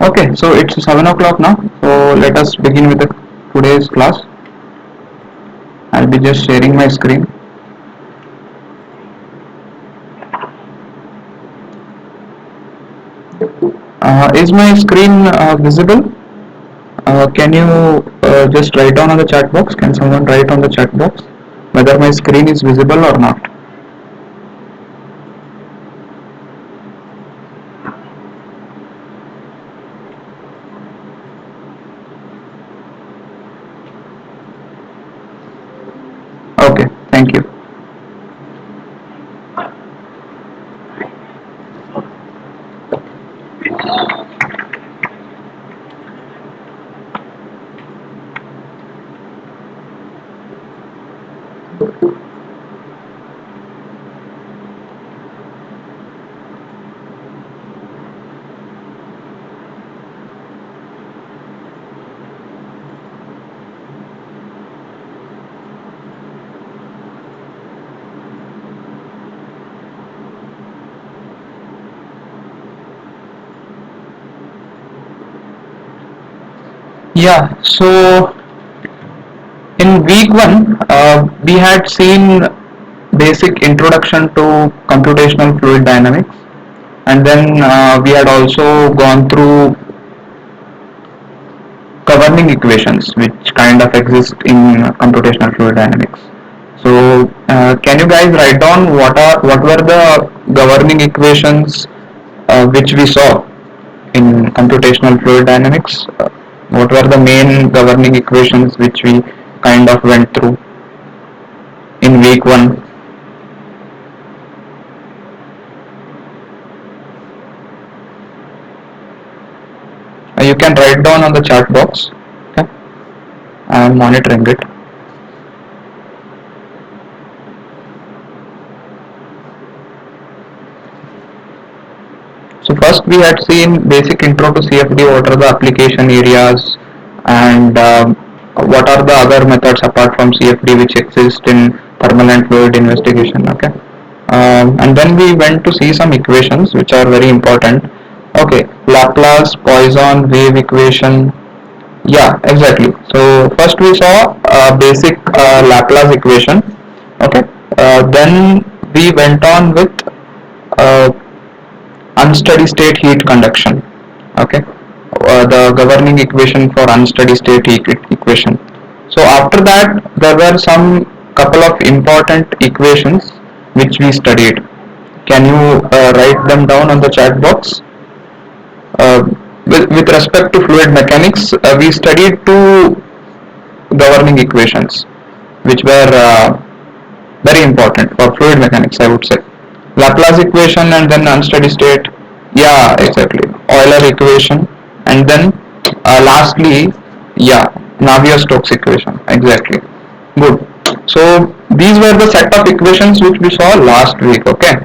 Okay, so it's 7 o'clock now. So let us begin with today's class. I'll be just sharing my screen. Is my screen visible? Can you just write down on the chat box? Can someone write on the chat box whether my screen is visible or not? Okay, thank you. Yeah, so in week one, we had seen basic introduction to computational fluid dynamics, and then we had also gone through governing equations which kind of exist in computational fluid dynamics. So can you guys write down what were the governing equations which we saw in computational fluid dynamics? What were the main governing equations which we kind of went through in week one? You can write down on the chat box. Okay, I am monitoring it. So first we had seen basic intro to CFD, what are the application areas, and what are the other methods apart from CFD which exist in permanent fluid investigation. Okay, and then we went to see some equations which are very important. Okay, Laplace, Poisson, wave equation. Yeah, exactly. So first we saw basic Laplace equation. Okay, then we went on with uh, unsteady state heat conduction. Okay, the governing equation for unsteady state heat equation. So after that there were some couple of important equations which we studied. Can you write them down on the chat box? uh, with respect to fluid mechanics, we studied two governing equations which were very important for fluid mechanics, I would say. Laplace equation and then unsteady state. Yeah, exactly. Euler equation and then lastly, yeah, Navier-Stokes equation. Exactly. Good. So these were the set of equations which we saw last week. Okay.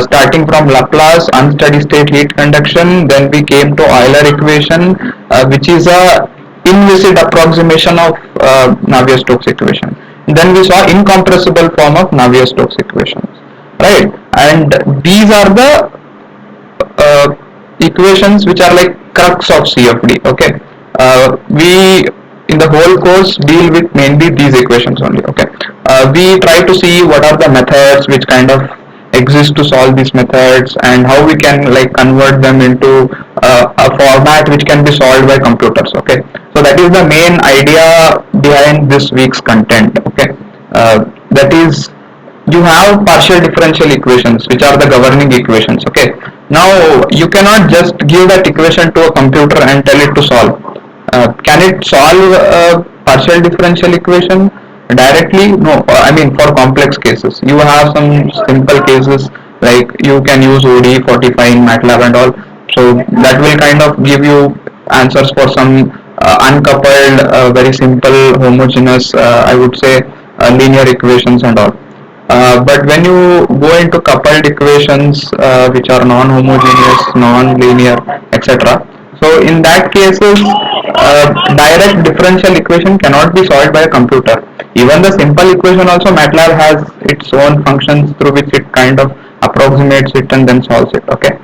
Starting from Laplace unsteady state heat conduction, then we came to Euler equation, which is a implicit approximation of Navier-Stokes equation. Then we saw incompressible form of Navier-Stokes equations, right? And these are the equations which are like crux of CFD. Okay, we in the whole course deal with mainly these equations only. Okay, we try to see what are the methods which kind of exist to solve these methods and how we can like convert them into a format which can be solved by computers. Okay, so that is the main idea behind this week's content. Okay, that is, you have partial differential equations which are the governing equations. Okay, now you cannot just give that equation to a computer and tell it to solve. Can it solve a partial differential equation directly? No. I mean, for complex cases you have some simple cases like you can use ODE45 in MATLAB and all, so that will kind of give you answers for some uncoupled very simple homogeneous, I would say, linear equations and all. But when you go into coupled equations which are non-homogeneous, non-linear, etc. So in that cases, direct differential equation cannot be solved by a computer. Even the simple equation also, MATLAB has its own functions through which it kind of approximates it and then solves it. Okay.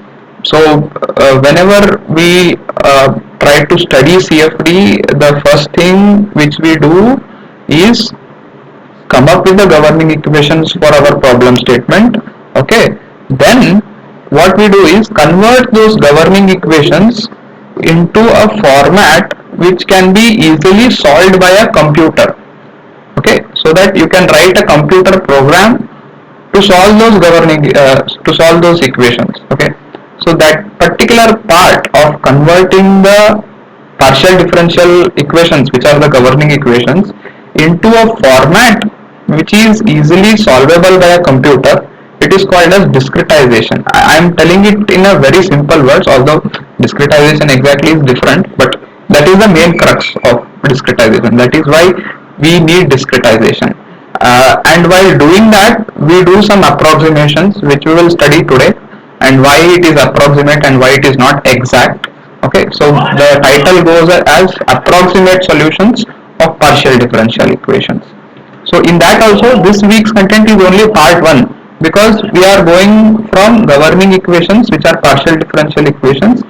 So whenever we try to study CFD, the first thing which we do is come up with the governing equations for our problem statement. Okay, then what we do is convert those governing equations into a format which can be easily solved by a computer. Okay, so that you can write a computer program to solve those to solve those equations. Okay, so that particular part of converting the partial differential equations, which are the governing equations, into a format which is easily solvable by a computer, it is called as discretization. I am telling it in a very simple words, although discretization exactly is different, but that is the main crux of discretization. That is why we need discretization. And while doing that, we do some approximations which we will study today, and why it is approximate and why it is not exact. Okay, so the title goes as approximate solutions of partial differential equations. So in that also, this week's content is only part 1, because we are going from governing equations, which are partial differential equations,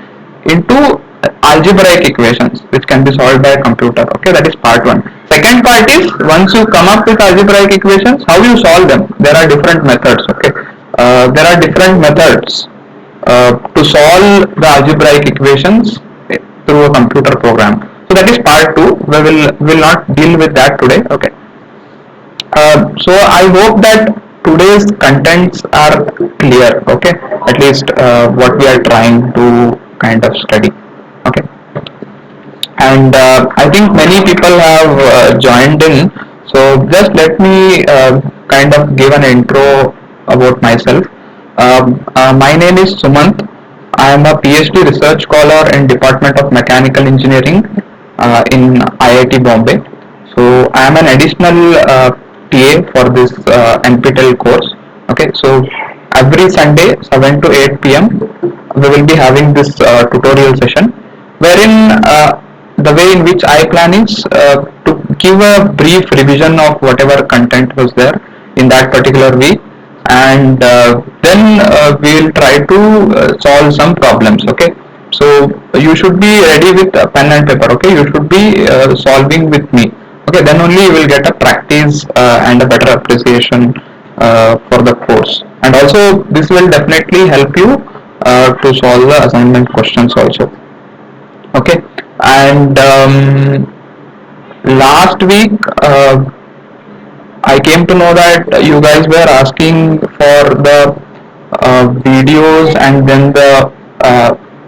into algebraic equations which can be solved by a computer. Okay, that is part 1. Second part is, once you come up with algebraic equations, how you solve them. There are different methods. Okay, there are different methods to solve the algebraic equations through a computer program. So that is part 2. We will not deal with that today. Okay, so I hope that today's contents are clear. Okay, at least what we are trying to kind of study. Okay, and I think many people have joined in. So just let me kind of give an intro about myself. My name is Sumant. I am a PhD research scholar in Department of Mechanical Engineering in IIT Bombay. So I am an additional TA for this NPTEL course. Okay, so every Sunday 7 to 8 p.m. we will be having this tutorial session, wherein the way in which I plan is to give a brief revision of whatever content was there in that particular week, and then we will try to solve some problems. Okay, so you should be ready with a pen and paper. Okay, you should be solving with me. Okay, then only you will get a practice and a better appreciation for the course, and also this will definitely help you to solve the assignment questions also. Okay, and last week I came to know that you guys were asking for the videos and then the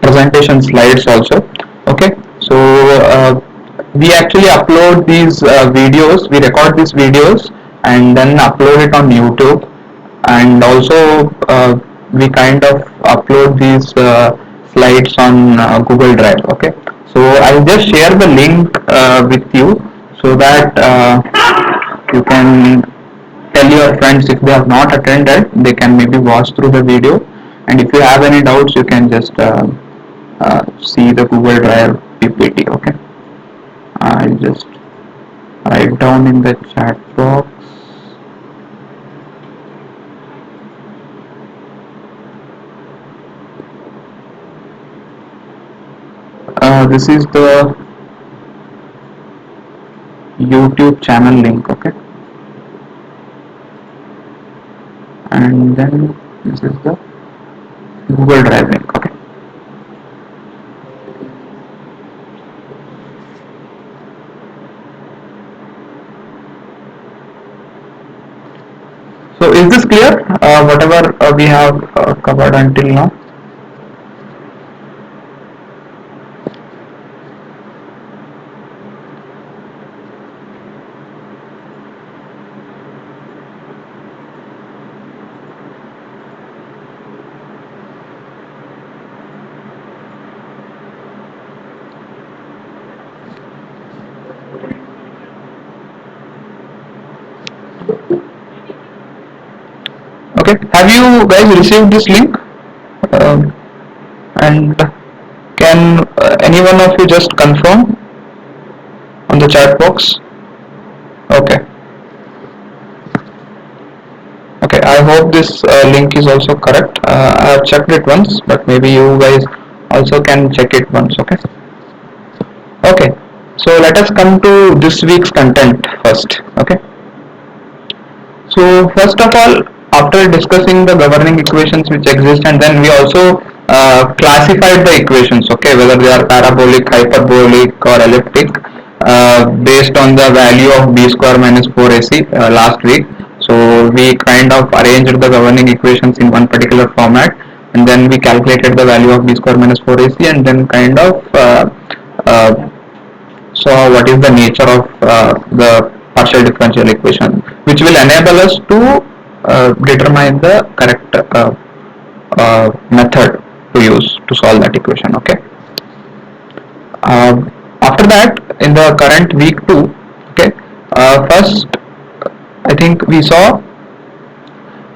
presentation slides also. Okay, so we actually upload these videos, we record these videos and then upload it on YouTube, and also we kind of upload these slides on Google Drive. Okay, so I'll just share the link with you, so that you can tell your friends, if they have not attended, they can maybe watch through the video, and if you have any doubts, you can just see the Google Drive PPT. Okay, I'll just write down in the chat box. This is the YouTube channel link. Okay, and then this is the Google Drive link. Okay, so is this clear, whatever we have covered until now? Okay, have you guys received this link? Um, and can any one of you just confirm on the chat box? Okay, okay, I hope this link is also correct. I have checked it once, but maybe you guys also can check it once. Okay. Okay. So let us come to this week's content first. Okay. So first of all, after discussing the governing equations which exist, and then we also classified the equations, okay, whether they are parabolic, hyperbolic, or elliptic, based on the value of b square minus 4ac last week. So we kind of arranged the governing equations in one particular format, and then we calculated the value of b square minus 4ac, and then kind of uh, so what is the nature of the partial differential equation, which will enable us to determine the correct method to use to solve that equation. Okay. After that, in the current week 2, okay, first I think we saw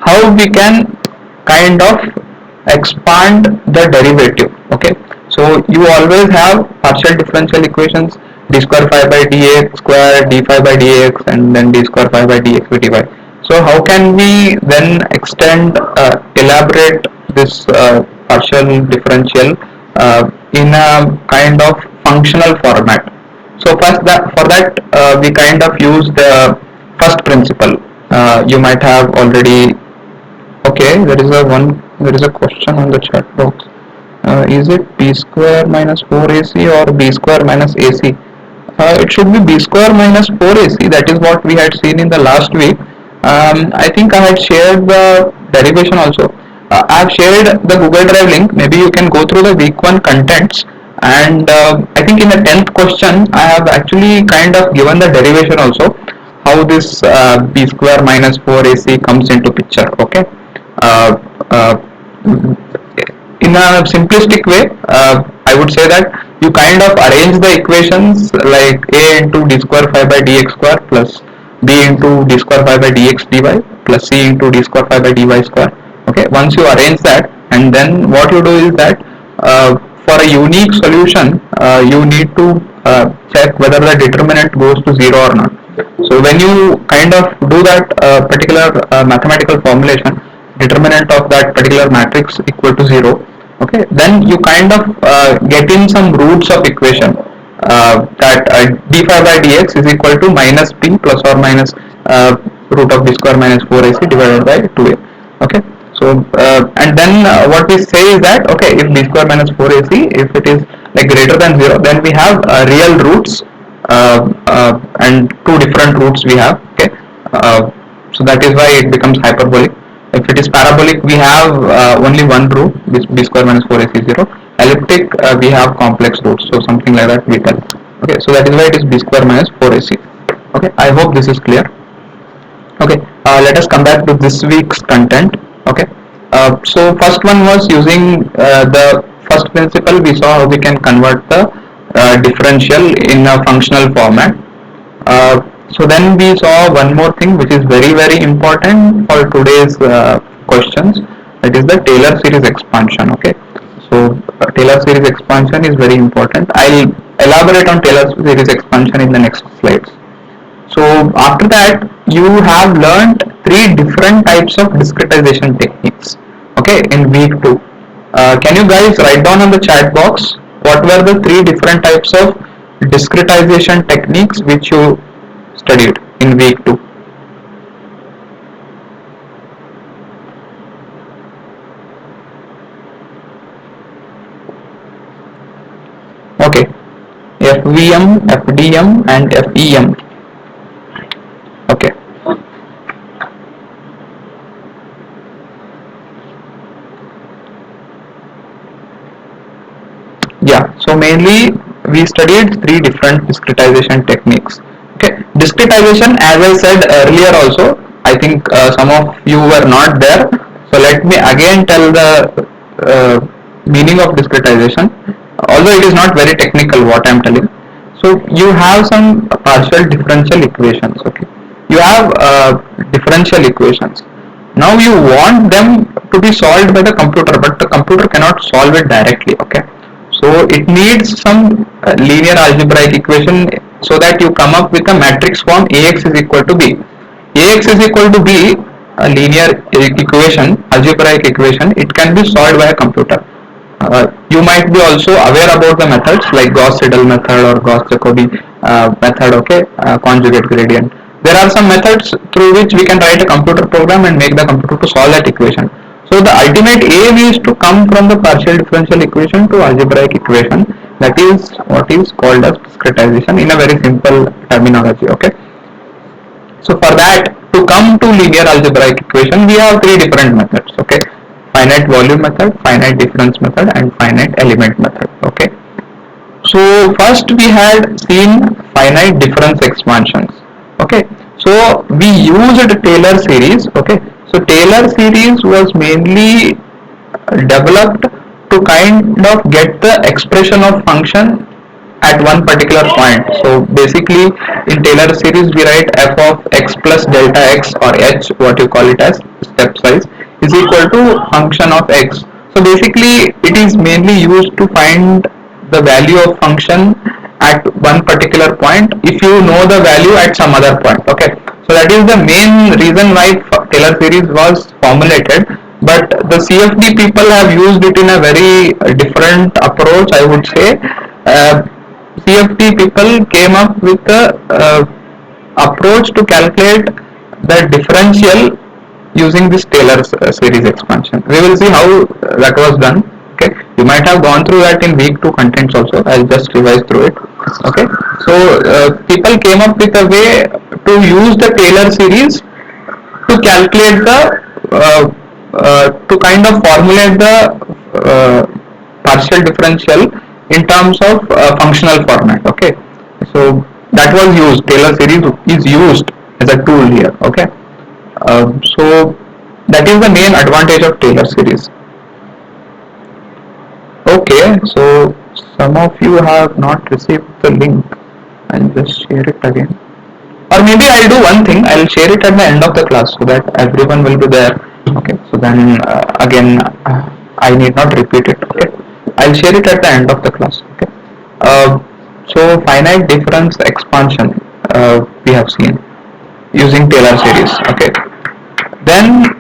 how we can kind of expand the derivative. Okay, so you always have partial differential equations, d square phi by dx square, d phi by dx, and then d square phi by dx by dy. So how can we then extend, elaborate this partial differential in a kind of functional format? So first, that for that we kind of use the first principle. You might have already. Okay, there is a question on the chat box. Is it b square minus 4ac or b square minus ac? It should be b square minus 4ac. That is what we had seen in the last week. I think I had shared the derivation also. I have shared the Google Drive link. Maybe you can go through the week 1 contents. And I think in the 10th question, I have actually kind of given the derivation also, how this b square minus 4ac comes into picture. Okay. uh, uh, in a simplistic way, I would say that you kind of arrange the equations like a into d square phi by dx square plus b into d square phi by dx dy plus c into d square phi by dy square. Okay, once you arrange that, and then what you do is that for a unique solution, you need to check whether the determinant goes to 0 or not. So when you kind of do that particular mathematical formulation, determinant of that particular matrix equal to 0, okay, then you kind of get in some roots of equation, that d phi by dx is equal to minus p plus or minus root of b square minus 4ac divided by 2a. Okay, so and then what we say is that, okay, if b square minus 4ac, if it is like greater than 0, then we have real roots, and two different roots we have. Okay, so that is why it becomes hyperbolic. If it is parabolic, we have only one root, b square minus 4ac 0. Elliptic, we have complex roots, so something like that we tell. Okay, so that is why it is b square minus 4ac. Okay, I hope this is clear. Okay, let us come back to this week's content. Okay, so first one was using the first principle. We saw how we can convert the differential in a functional format. So then we saw one more thing which is very important for today's questions. That is the Taylor series expansion. Okay, so Taylor series expansion is very important. I'll elaborate on Taylor series expansion in the next slides. So after that, you have learned three different types of discretization techniques. Okay, in week 2. Can you guys write down on the chat box what were the three different types of discretization techniques which you studied in week 2? Okay, FVM, FDM, and FEM. Okay. Yeah, so mainly we studied three different discretization techniques. Okay, discretization, as I said earlier also, I think some of you were not there. So let me again tell the meaning of discretization, although it is not very technical what I am telling. So you have some partial differential equations. Okay, you have differential equations. Now you want them to be solved by the computer, but the computer cannot solve it directly. Okay, so it needs some linear algebraic equation so that you come up with a matrix form Ax is equal to b. Ax is equal to b a linear equation, algebraic equation, it can be solved by a computer. You might be also aware about the methods like Gauss-Seidel method or Gauss-Jacobi method, okay, conjugate gradient. There are some methods through which we can write a computer program and make the computer to solve that equation. So the ultimate aim is to come from the partial differential equation to algebraic equation. That is what is called as discretization in a very simple terminology, okay. So for that, to come to linear algebraic equation, we have three different methods, okay. Finite volume method, finite difference method, and finite element method, okay. So first we had seen finite difference expansions, okay. So we used Taylor series, okay. So Taylor series was mainly developed to kind of get the expression of function at one particular point. So basically in Taylor series we write f of x plus delta x, or h, what you call it as step size, is equal to function of x. So basically it is mainly used to find the value of function at one particular point if you know the value at some other point, okay. So that is the main reason why Taylor series was formulated, but the CFD people have used it in a very different approach, I would say. CFD people came up with the approach to calculate the differential using this Taylor series expansion. We will see how that was done. Okay, you might have gone through that in week 2 contents also. I'll just revise through it. Okay, so people came up with a way to use the Taylor series to calculate the to kind of formulate the partial differential in terms of functional format, okay. So that was used, Taylor series is used as a tool here, okay. So that is the main advantage of Taylor series. Okay, so some of you have not received the link. I'll just share it again. Or maybe I'll do one thing, I'll share it at the end of the class so that everyone will be there. Okay, so then again I need not repeat it, okay. I'll share it at the end of the class, okay. So finite difference expansion we have seen using Taylor series, okay. Then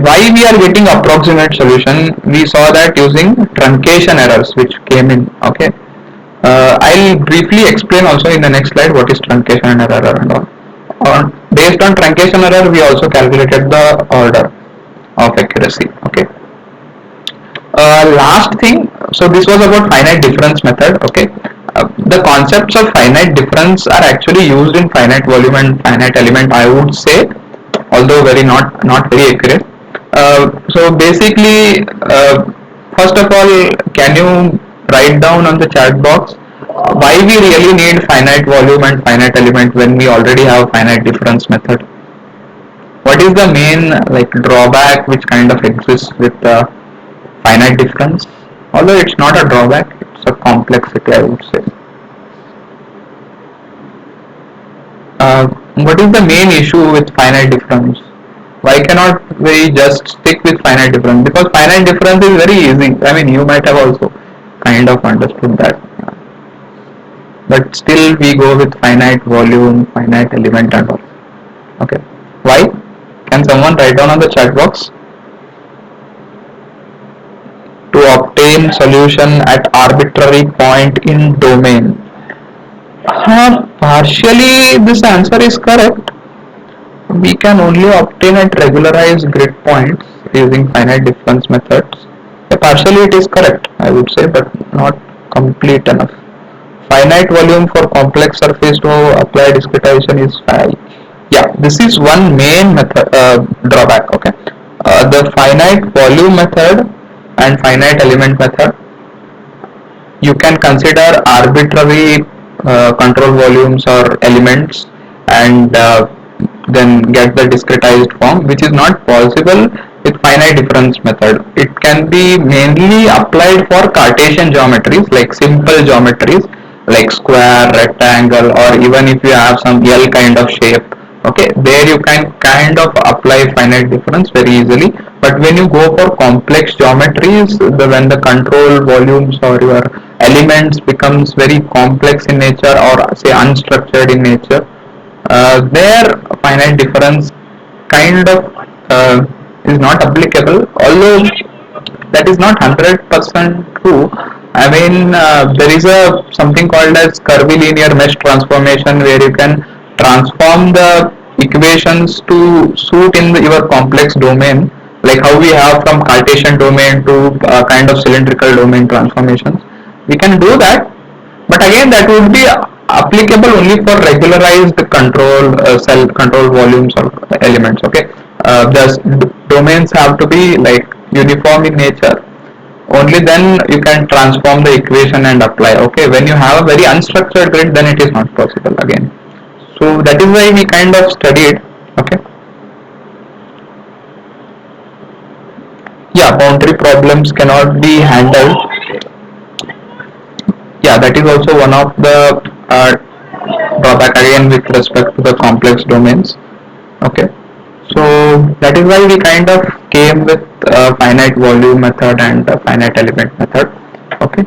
why we are getting approximate solution, we saw that using truncation errors which came in, okay. I'll briefly explain also in the next slide what is truncation error and all. Based on truncation error, we also calculated the order of accuracy, okay. Last thing, so this was about finite difference method, okay. The concepts of finite difference are actually used in finite volume and finite element, I would say, although not very accurate. So basically, first of all, can you write down on the chat box why we really need finite volume and finite element when we already have finite difference method? What is the main like drawback which kind of exists with finite difference? Although it's not a drawback, it's a complexity, I would say. What is the main issue with finite difference? Why cannot we just stick with finite difference? Because finite difference is very easy. I mean, you might have also kind of understood that. But still we go with finite volume, finite element and all. Okay. Why? Can someone write down on the chat box? To obtain solution at arbitrary point in domain. Partially this answer is correct. We can only obtain at regularized grid points using finite difference methods. Partially it is correct, I would say, but not complete enough. Finite volume for complex surface to apply discretization is 5. Yeah, this is one main method drawback, okay. The finite volume method and finite element method, you can consider arbitrary control volumes or elements and then get the discretized form, which is not possible with finite difference method. It can be mainly applied for Cartesian geometries, like simple geometries like square, rectangle, or even if you have some L kind of shape, okay, there you can kind of apply finite difference very easily. But when you go for complex geometries, when the control volumes or your elements becomes very complex in nature or say unstructured in nature, there finite difference kind of is not applicable, although that is not 100% true. I mean, there is a something called as curvilinear mesh transformation, where you can transform the equations to suit in your complex domain, like how we have from Cartesian domain to kind of cylindrical domain transformations. We can do that, but again that would be applicable only for regularized control cell control volumes or elements. Okay, the domains have to be like uniform in nature. Only then you can transform the equation and apply. Okay, when you have a very unstructured grid, then it is not possible again. So that is why we kind of studied. Okay, yeah, boundary problems cannot be handled. Yeah, that is also one of the drawback again with respect to the complex domains. Okay, so that is why we kind of came with finite volume method and finite element method. Okay,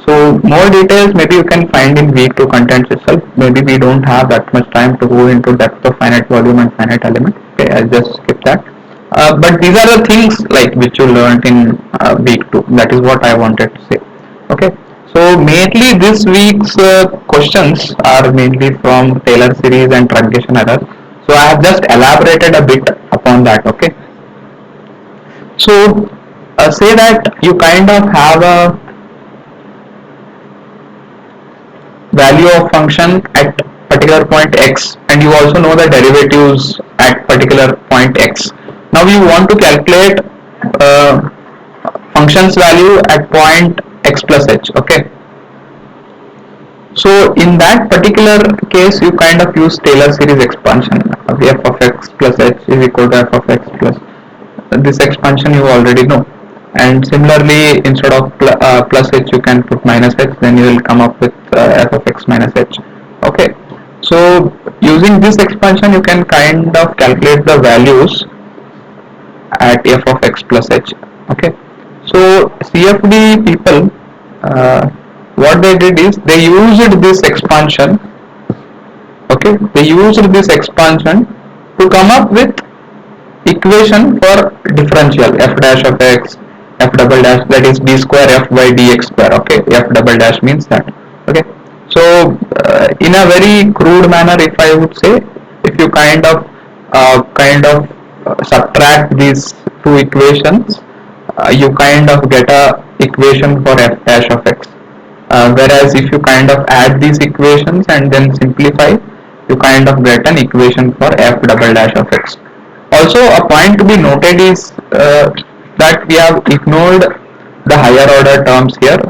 so more details maybe you can find in week 2 contents itself. Maybe we don't have that much time to go into depth of finite volume and finite element. Okay, I'll just skip that. But these are the things like which you learned in week 2. That is what I wanted to say. Okay, so mainly this week's questions are mainly from Taylor series and truncation error. So I have just elaborated a bit upon that. Okay, so say that you kind of have a value of function at particular point x, and you also know the derivatives at particular point x. Now you want to calculate uh, function's value at point x plus h. Okay, so in that particular case, you kind of use Taylor series expansion. F of x plus h is equal to f of x plus this expansion you already know. And similarly, instead of plus h, you can put minus h. Then you will come up with f of x minus h. Okay. So using this expansion, you can kind of calculate the values at f of x plus h. Okay. So CFD people, what they did is they used this expansion. Okay, they used this expansion to come up with equation for differential f dash of x, f double dash, that is d square f by dx square. Okay, f double dash means that. Okay, so in a very crude manner, if I would say, if you kind of subtract these two equations, you kind of get a equation for f dash of x. Whereas if you kind of add these equations and then simplify, you kind of get an equation for f double dash of x. Also, a point to be noted is that we have ignored the higher order terms here.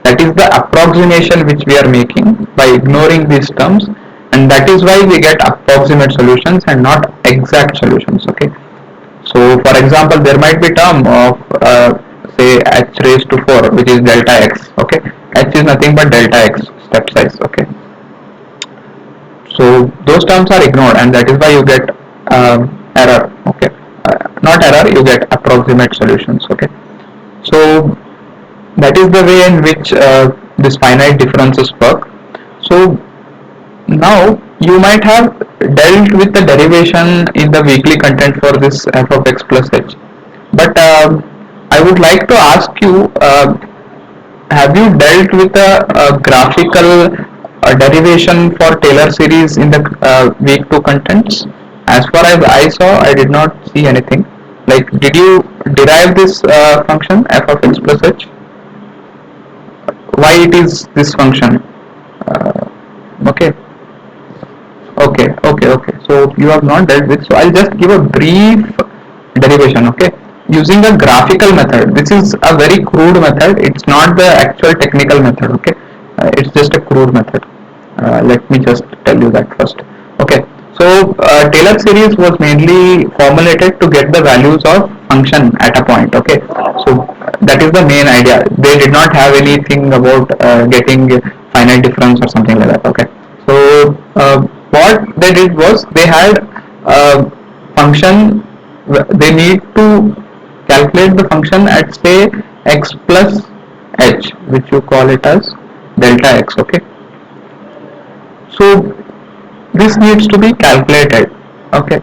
That is the approximation which we are making by ignoring these terms, and that is why we get approximate solutions and not exact solutions. Okay. So, for example, there might be term of say h raised to 4, which is delta x. Okay, h is nothing but delta x step size. Okay, so those terms are ignored, and that is why you get error. Okay, not error, you get approximate solutions. Okay, so that is the way in which this finite differences work. So now you might have dealt with the derivation in the weekly content for this f of x plus h, but I would like to ask you, have you dealt with a graphical derivation for Taylor series in the week 2 contents? As far as I saw, I did not see anything. Like, did you derive this function f of x plus h? Why it is this function? Okay, okay. So you have not dealt with. So I'll just give a brief derivation. Okay, using a graphical method. This is a very crude method. It's not the actual technical method. Okay, it's just a crude method. Let me just tell you that first. Okay, so Taylor series was mainly formulated to get the values of function at a point. Okay, so that is the main idea. They did not have anything about getting finite difference or something like that. Okay, so what they did was they had a function. They need to calculate the function at say x plus h, which you call it as delta x. Okay, so this needs to be calculated. Okay,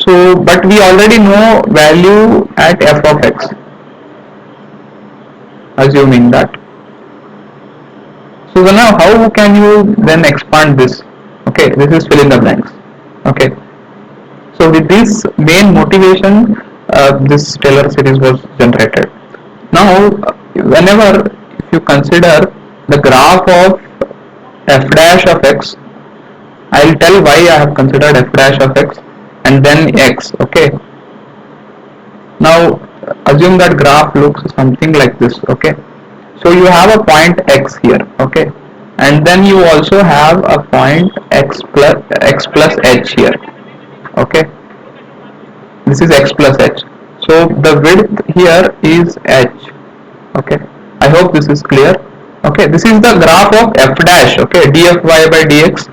So, but we already know value at f of x, assuming that. So now how can you then expand this? Okay, this is fill in the blanks. Okay, so with this main motivation, this Taylor series was generated. Now, whenever if you consider the graph of f dash of x, I'll tell why I have considered f dash of x and then x. Okay, now assume that graph looks something like this. Okay, so you have a point x here. Okay, and then you also have a point x plus h here. Okay, this is x plus h. So the width here is h. Okay, I hope this is clear. Okay, this is the graph of f dash. Okay, dfy by dx,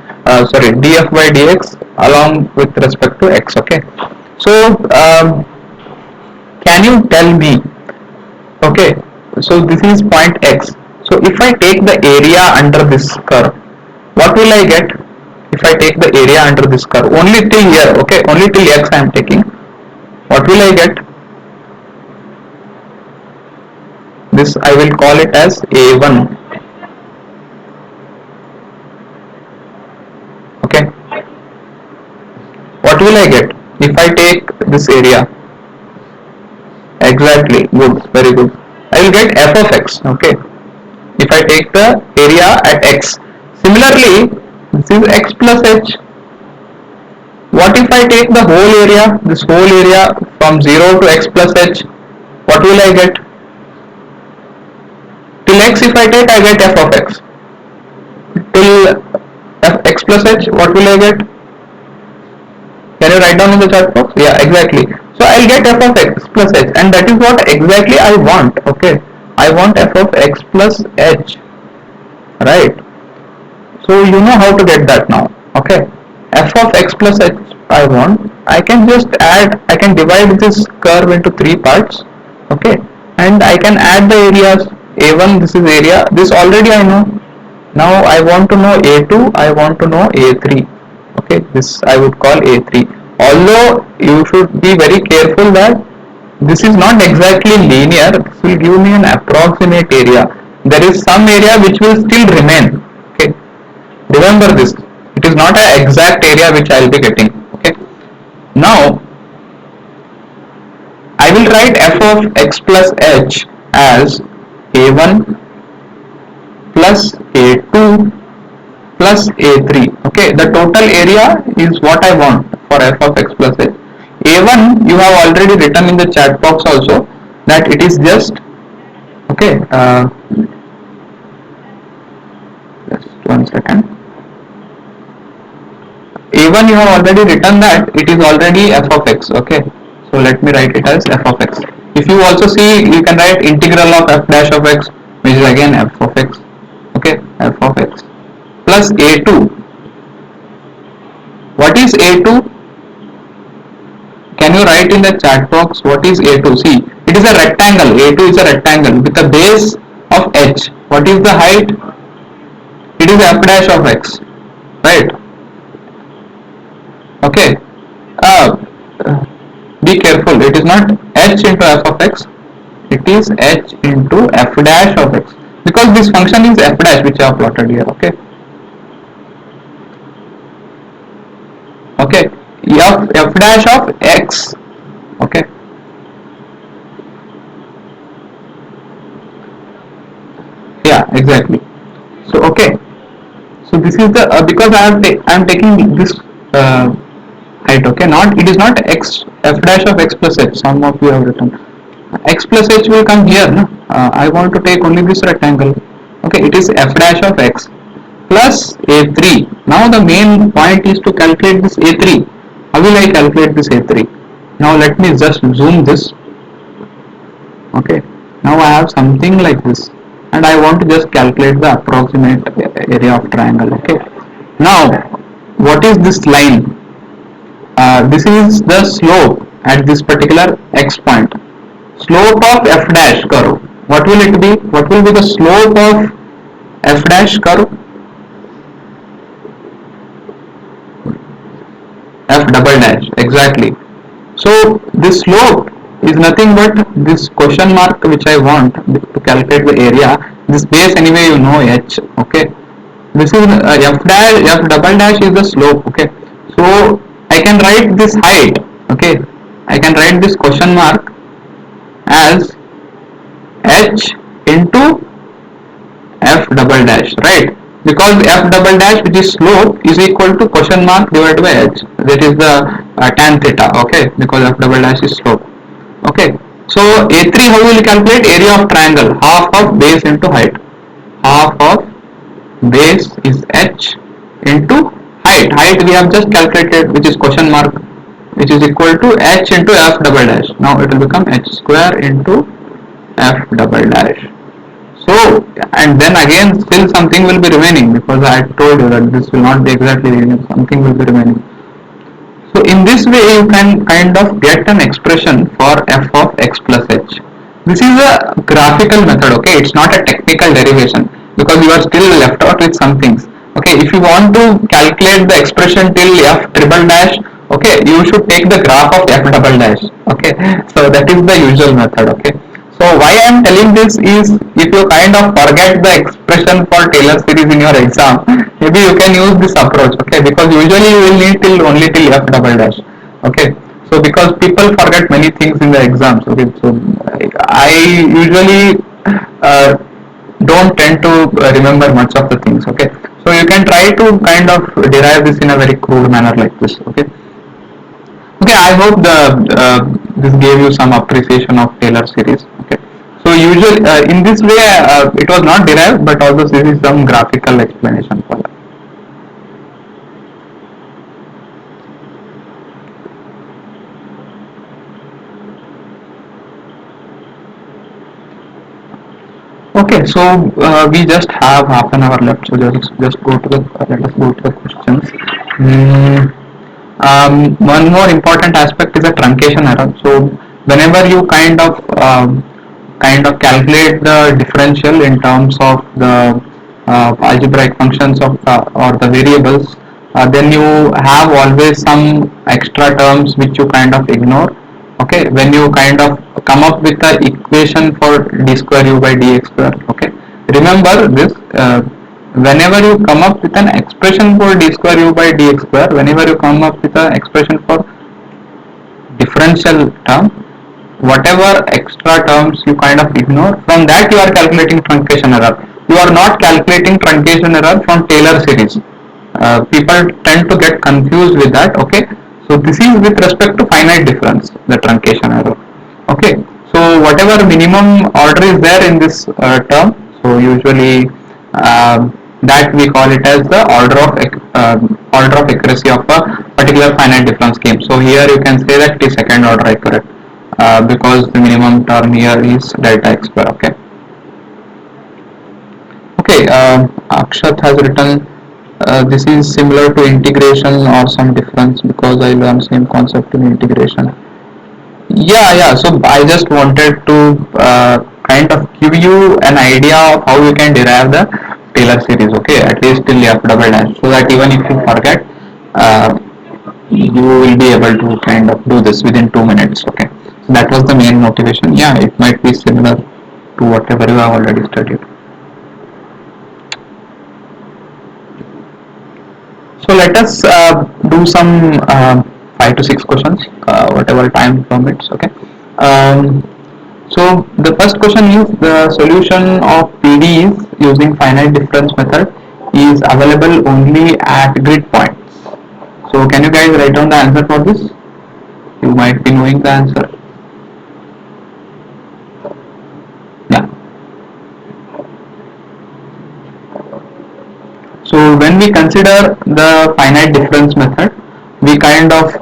sorry, df by dx along with respect to x. Okay, so can you tell me, okay, so this is point x, so if I take the area under this curve, what will I get? If I take the area under this curve only till here, okay, only till x I am taking, what will I get? This I will call it as a1. Okay, what will I get if I take this area? Exactly, good, very good. I will get f of x. Okay, if I take the area at x. Similarly, this is x plus h. What if I take the whole area, this whole area from 0 to x plus h? What will I get? Till x if I take, I get f of x. Till x plus h, what will I get? Can you write down in the chat box? Yeah, exactly. So I'll get f of x plus h, and that is what exactly I want. Okay, I want f of x plus h, right? So you know how to get that now. Okay, f of x plus h I want. I can just add, I can divide this curve into three parts. Okay, and I can add the areas. A1, this is area, this already I know. Now I want to know a2, I want to know a3. Okay, this I would call a3, although you should be very careful that this is not exactly linear. This will give me an approximate area. There is some area which will still remain. Okay, remember this, it is not an exact area which I will be getting. Okay, now I will write f of x plus h as a1 plus a2 plus a3. Okay, the total area is what I want for f of x plus h. A1 you have already written in the chat box also that it is just, okay, just 1 second. A1 you have already written that it is already f of x. Okay, so let me write it as f of x. If you also see, you can write integral of f dash of x, which is again f of x. Okay, f of x plus a2. What is a2? Can you write in the chat box what is a2? See, it is a rectangle. A2 is a rectangle with a base of h. What is the height? It is f dash of x, right? Okay, uh, be careful, it is not h into f of x, it is h into f dash of x, because this function is f dash which I have plotted here. Okay, okay, f dash of x. Okay, yeah, exactly. So okay, so this is the because I am taking this height. Okay, not, it is not x f dash of x plus h. Some of you have written x plus h will come here, no? I want to take only this rectangle. Okay, it is f dash of x plus a3. Now the main point is to calculate this a3. How will I calculate this a3? Now let me just zoom this. Okay, now I have something like this, and I want to just calculate the approximate area of triangle. Okay, now what is this line? This is the slope at this particular x point. Slope of f dash curve, what will it be? What will be the slope of f dash curve? F double dash, exactly. So this slope is nothing but this question mark which I want to calculate the area. This base anyway you know h. Okay, this is f dash, f double dash is the slope. Okay, so I can write this height. Okay, I can write this question mark as h into f double dash, right? Because f double dash, which is slope, is equal to question mark divided by h. That is the tan theta. Okay, because f double dash is slope. Okay, so a3, how will you calculate? Area of triangle, half of base into height. Half of base is h into height. Height we have just calculated, which is question mark, which is equal to h into f double dash. Now it will become h square into f double dash. So, and then again still something will be remaining, because I told you that this will not be exactly linear, something will be remaining. So in this way you can kind of get an expression for f of x plus h. This is a graphical method, okay, it's not a technical derivation, because you are still left out with some things. Okay, if you want to calculate the expression till f triple dash, okay, you should take the graph of f double dash. Okay, so that is the usual method. Okay, so why I am telling this is, if you kind of forget the expression for Taylor series in your exam, maybe you can use this approach. Okay, because usually you will need till only till f double dash. Okay, so because people forget many things in the exams. Okay, so I usually don't tend to remember much of the things. Okay, so you can try to kind of derive this in a very crude manner like this. Okay. Okay, I hope this gave you some appreciation of Taylor series. Okay, so usually in this way it was not derived, but also this is some graphical explanation for that. Okay, so we just have half an hour left, so just go to the let us go to the questions. Mm, one more important aspect is the truncation error. So whenever you kind of calculate the differential in terms of the algebraic functions of or the variables, then you have always some extra terms which you kind of ignore. Okay, when you kind of come up with the equation for d square u by dx square. Okay, remember this. Whenever you come up with an expression for d square u by dx square, whenever you come up with an expression for differential term, whatever extra terms you kind of ignore, from that you are calculating truncation error. You are not calculating truncation error from Taylor series. People tend to get confused with that. Okay, so this is with respect to finite difference, the truncation error. Okay, so whatever minimum order is there in this term, so usually that we call it as the order of accuracy of a particular finite difference scheme. So here you can say that it is second order accurate, because the minimum term here is delta x square. Okay. Okay, Akshat has written this is similar to integration or some difference, because I learned same concept in integration. Yeah. So I just wanted to kind of give you an idea of how you can derive the Taylor series. Okay, at least till f double dash, so that even if you forget, you will be able to kind of do this within 2 minutes. Okay, so that was the main motivation. Yeah, it might be similar to whatever you have already studied. So let us do some 5 to 6 questions, whatever time permits. Okay. Um, so the first question is, the solution of PDEs using finite difference method is available only at grid points. So can you guys write down the answer for this? You might be knowing the answer. Yeah. So when we consider the finite difference method, we kind of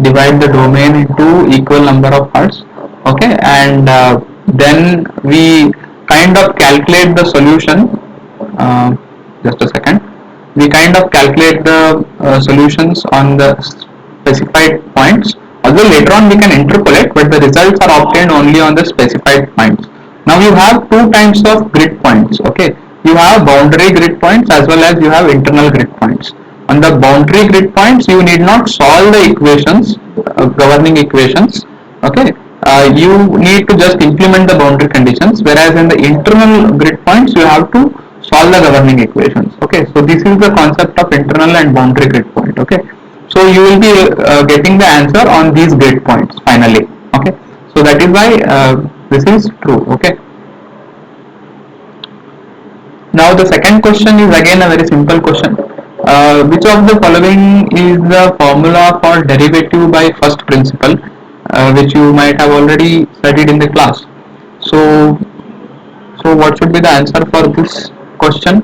divide the domain into equal number of parts. Okay, and then we kind of calculate the solution. Uh, just a second. We kind of calculate the solutions on the specified points. Although later on we can interpolate, but the results are obtained only on the specified points. Now you have two types of grid points. Okay, you have boundary grid points as well as you have internal grid points. On the boundary grid points, you need not solve the equations. governing equations. Okay, you need to just implement the boundary conditions, whereas in the internal grid points you have to solve the governing equations. Okay, so this is the concept of internal and boundary grid point. Okay, so you will be getting the answer on these grid points finally. Okay, so that is why this is true. Okay. Now the second question is again a very simple question. Which of the following is the formula for derivative by first principle, which you might have already studied in the class. So, so what should be the answer for this question?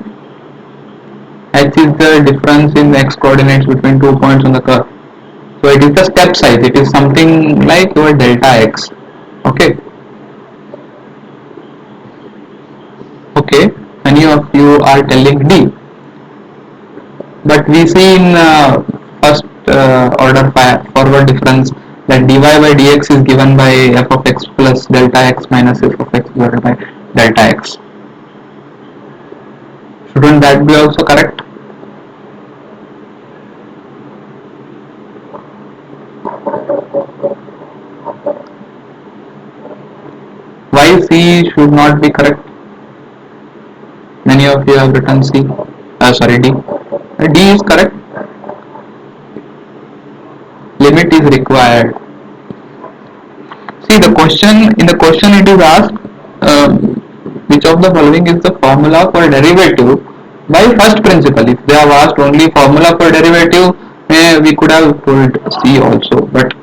H is the difference in x coordinates between 2 points on the curve. So it is the step size. It is something like your delta x. Okay. Okay. Many of you are telling D. But we see in first order forward difference that dy by dx is given by f of x plus delta x minus f of x divided by delta x. Shouldn't that be also correct? Why C should not be correct? Many of you have written C. Sorry, D. D is correct. Limit is required. See, the question in the question it is asked which of the following is the formula for derivative by first principle. If they have asked only formula for derivative, we could have told C also. But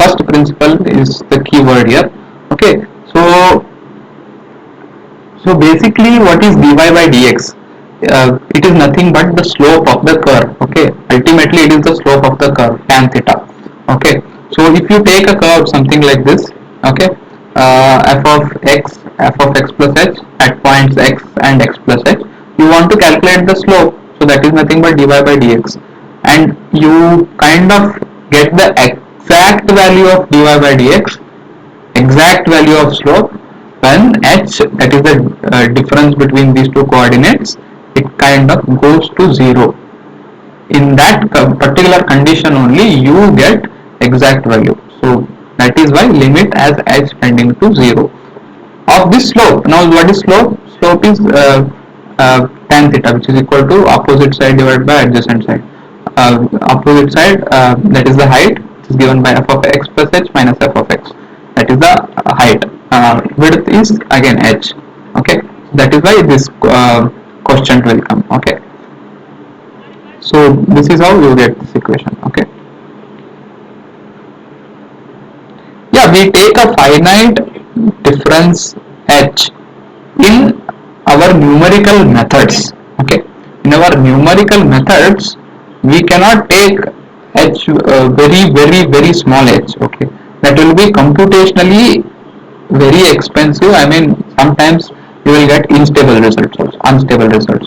first principle is the key word here. Okay, so basically, what is dy by dx? It is nothing but the slope of the curve. Okay, ultimately it is the slope of the curve tan theta. Okay, so if you take a curve something like this, okay, f of x plus h at points x and x plus h, you want to calculate the slope. So that is nothing but dy by dx, and you kind of get the exact value of dy by dx, exact value of slope, when h, that is the difference between these two coordinates, it kind of goes to 0. In that particular condition only you get exact value. So that is why limit as h tending to 0 of this slope. Now what is slope? Slope is tan theta, which is equal to opposite side divided by adjacent side. Opposite side, that is the height, which is given by f of x plus h minus f of x. That is the height. Width is again h. Okay, that is why this quotient will come. Okay, so this is how you get this equation. Okay, yeah, we take a finite difference h in our numerical methods. Okay, in our numerical methods we cannot take h very small h. Okay, that will be computationally very expensive. I mean, sometimes you will get unstable results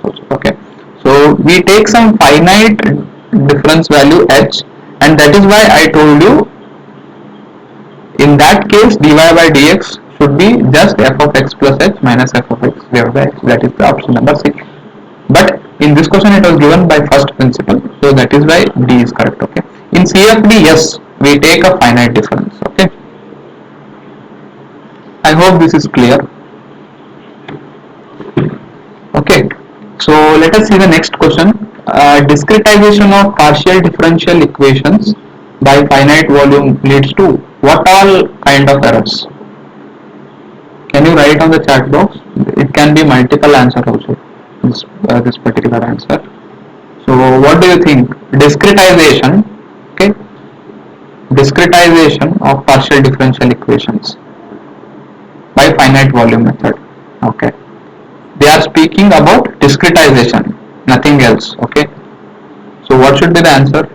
also. Okay, so we take some finite difference value h, and that is why I told you in that case dy by dx should be just f of x plus h minus f of x divided by x. That is the option number C. But in this question it was given by first principle, so that is why D is correct. Okay, in CFD, yes, we take a finite difference. Okay, I hope this is clear. Okay, so let us see the next question. Discretization of partial differential equations by finite volume leads to what all kind of errors? Can you write on the chat box? It can be multiple answer also, this particular answer. So what do you think? Discretization, okay, discretization of partial differential equations by finite volume method. Okay, they are speaking about discretization, nothing else. Okay, so what should be the answer?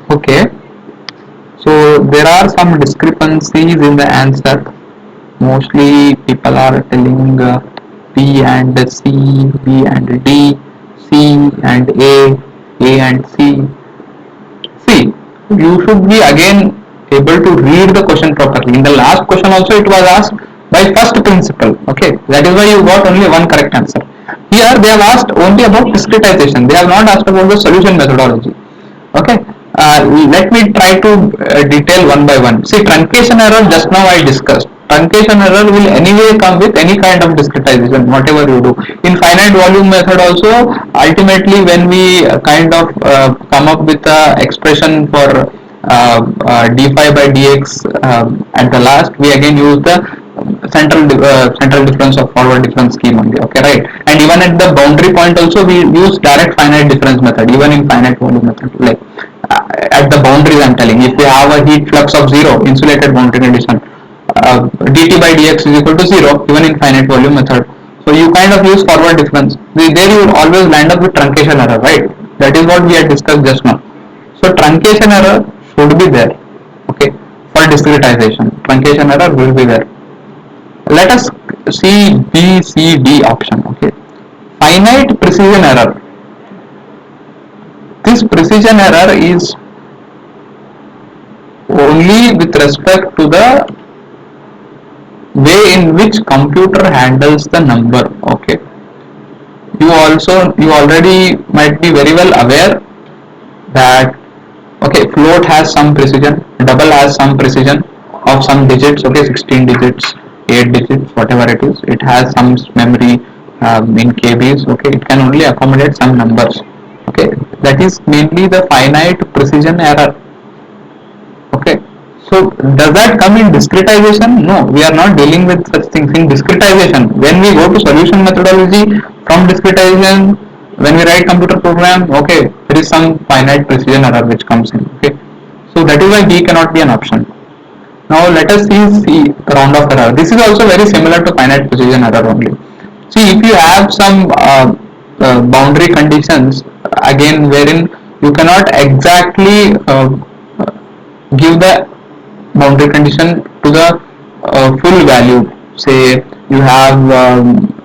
Okay, so there are some discrepancies in the answer. Mostly people are telling B and C, B and D, C and A and C. See, you should be again able to read the question properly. In the last question also it was asked by first principle. Okay, that is why you got only one correct answer. Here they have asked only about discretization. They have not asked about the solution methodology. Okay, let me try to detail one by one. See, truncation error just now I discussed. Truncation error will anyway come with any kind of discretization, whatever you do. In finite volume method also, ultimately when we kind of come up with a expression for d phi by dx at the last, we again use the central difference of forward difference scheme only. Okay, right? And even at the boundary point also we use direct finite difference method, even in finite volume method. Like at the boundaries I'm telling, if we have a heat flux of 0, insulated boundary condition, dt by dx is equal to 0 even in finite volume method. So you kind of use forward difference. There you will always land up with truncation error, right? That is what we had discussed just now. So truncation error should be there. Okay, for discretization, truncation error will be there. Let us see B, C, D option. Okay, finite precision error. This precision error is only with respect to the way in which computer handles the number. Okay, you already might be very well aware that okay, float has some precision, double has some precision of some digits. Okay, 16 digits, 8 digits, whatever it is, it has some memory in kbs. Okay, it can only accommodate some numbers. Okay, that is mainly the finite precision error. Okay, so does that come in discretization? No, we are not dealing with such things in discretization. When we go to solution methodology from discretization, when we write computer program, okay, there is some finite precision error which comes in. Okay, so that is why B cannot be an option. Now let us see C, round off error. This is also very similar to finite precision error only. See, if you have some boundary conditions again wherein you cannot exactly give the boundary condition to the full value. Say you have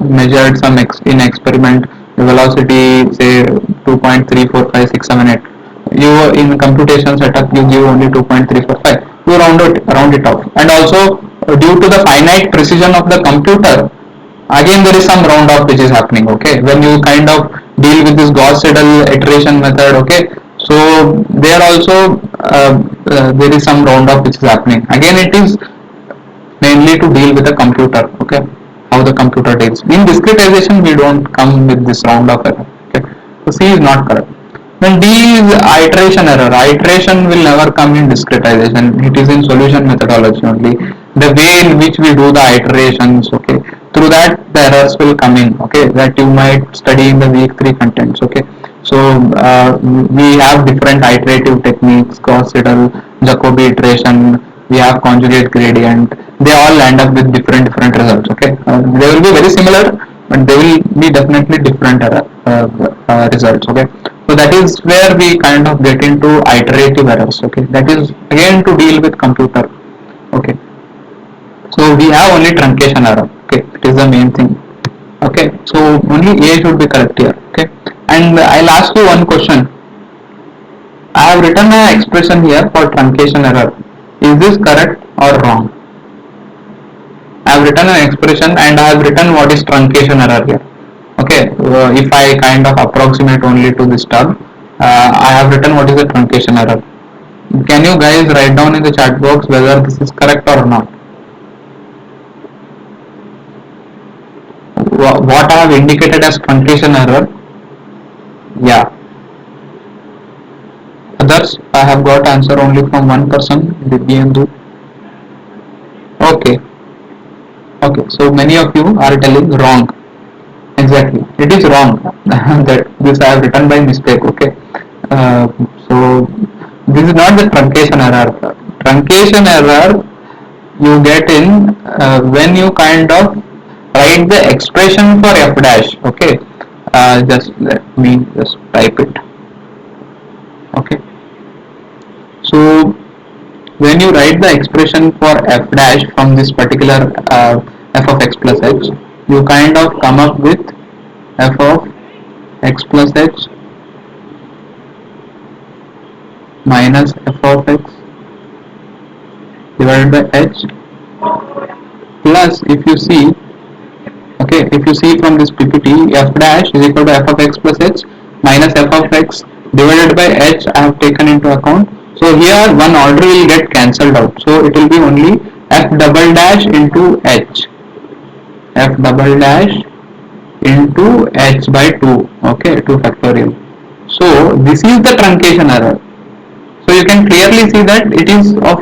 measured some in experiment the velocity, say 2.34567 you in computation setup you give only 2.345, you round it off. And also due to the finite precision of the computer, again there is some round off which is happening. Okay, when you kind of deal with this Gauss Seidel iteration method. Okay, so there also there is some round off which is happening. Again it is mainly to deal with the computer. Okay, how the computer deals. In discretization we don't come with this round off error. Okay, so C is not correct. Then D is iteration error. Iteration will never come in discretization. It is in solution methodology only. The way in which we do the iterations, okay, through that the errors will come in. Okay, that you might study in the week 3 contents. Okay, so we have different iterative techniques, Gauss-Seidel, Jacobi iteration. We have conjugate gradient. They all land up with different results. Okay, they will be very similar, but they will be definitely different results. Okay, so that is where we kind of get into iterative errors. Okay, that is again to deal with computer. Okay, so we have only truncation error. Okay, it is the main thing. Okay, so only A should be correct here. Okay, and I'll ask you one question. I have written an expression here for truncation error. Is this correct or wrong? I have written an expression and I have written what is truncation error here. Okay, if I kind of approximate only to this term, I have written what is the truncation error. Can you guys write down in the chat box whether this is correct or not? What I have indicated as truncation error, yeah. Others, I have got answer only from one person, Divyendu. Okay, okay, so many of you are telling wrong. Exactly, it is wrong. That this I have written by mistake. Okay, so this is not the truncation error. Truncation error you get in when you kind of write the expression for f dash. Okay, just let me just type it. Okay, so when you write the expression for f dash from this particular f of x plus h, you kind of come up with f of x plus h minus f of x divided by h plus, if you see, okay, if you see from this PPT, f dash is equal to f of x plus h minus f of x divided by h I have taken into account. So here one order will get cancelled out. So it will be only f double dash into h, f double dash into h by 2, okay, 2 factorial. So this is the truncation error. So you can clearly see that it is of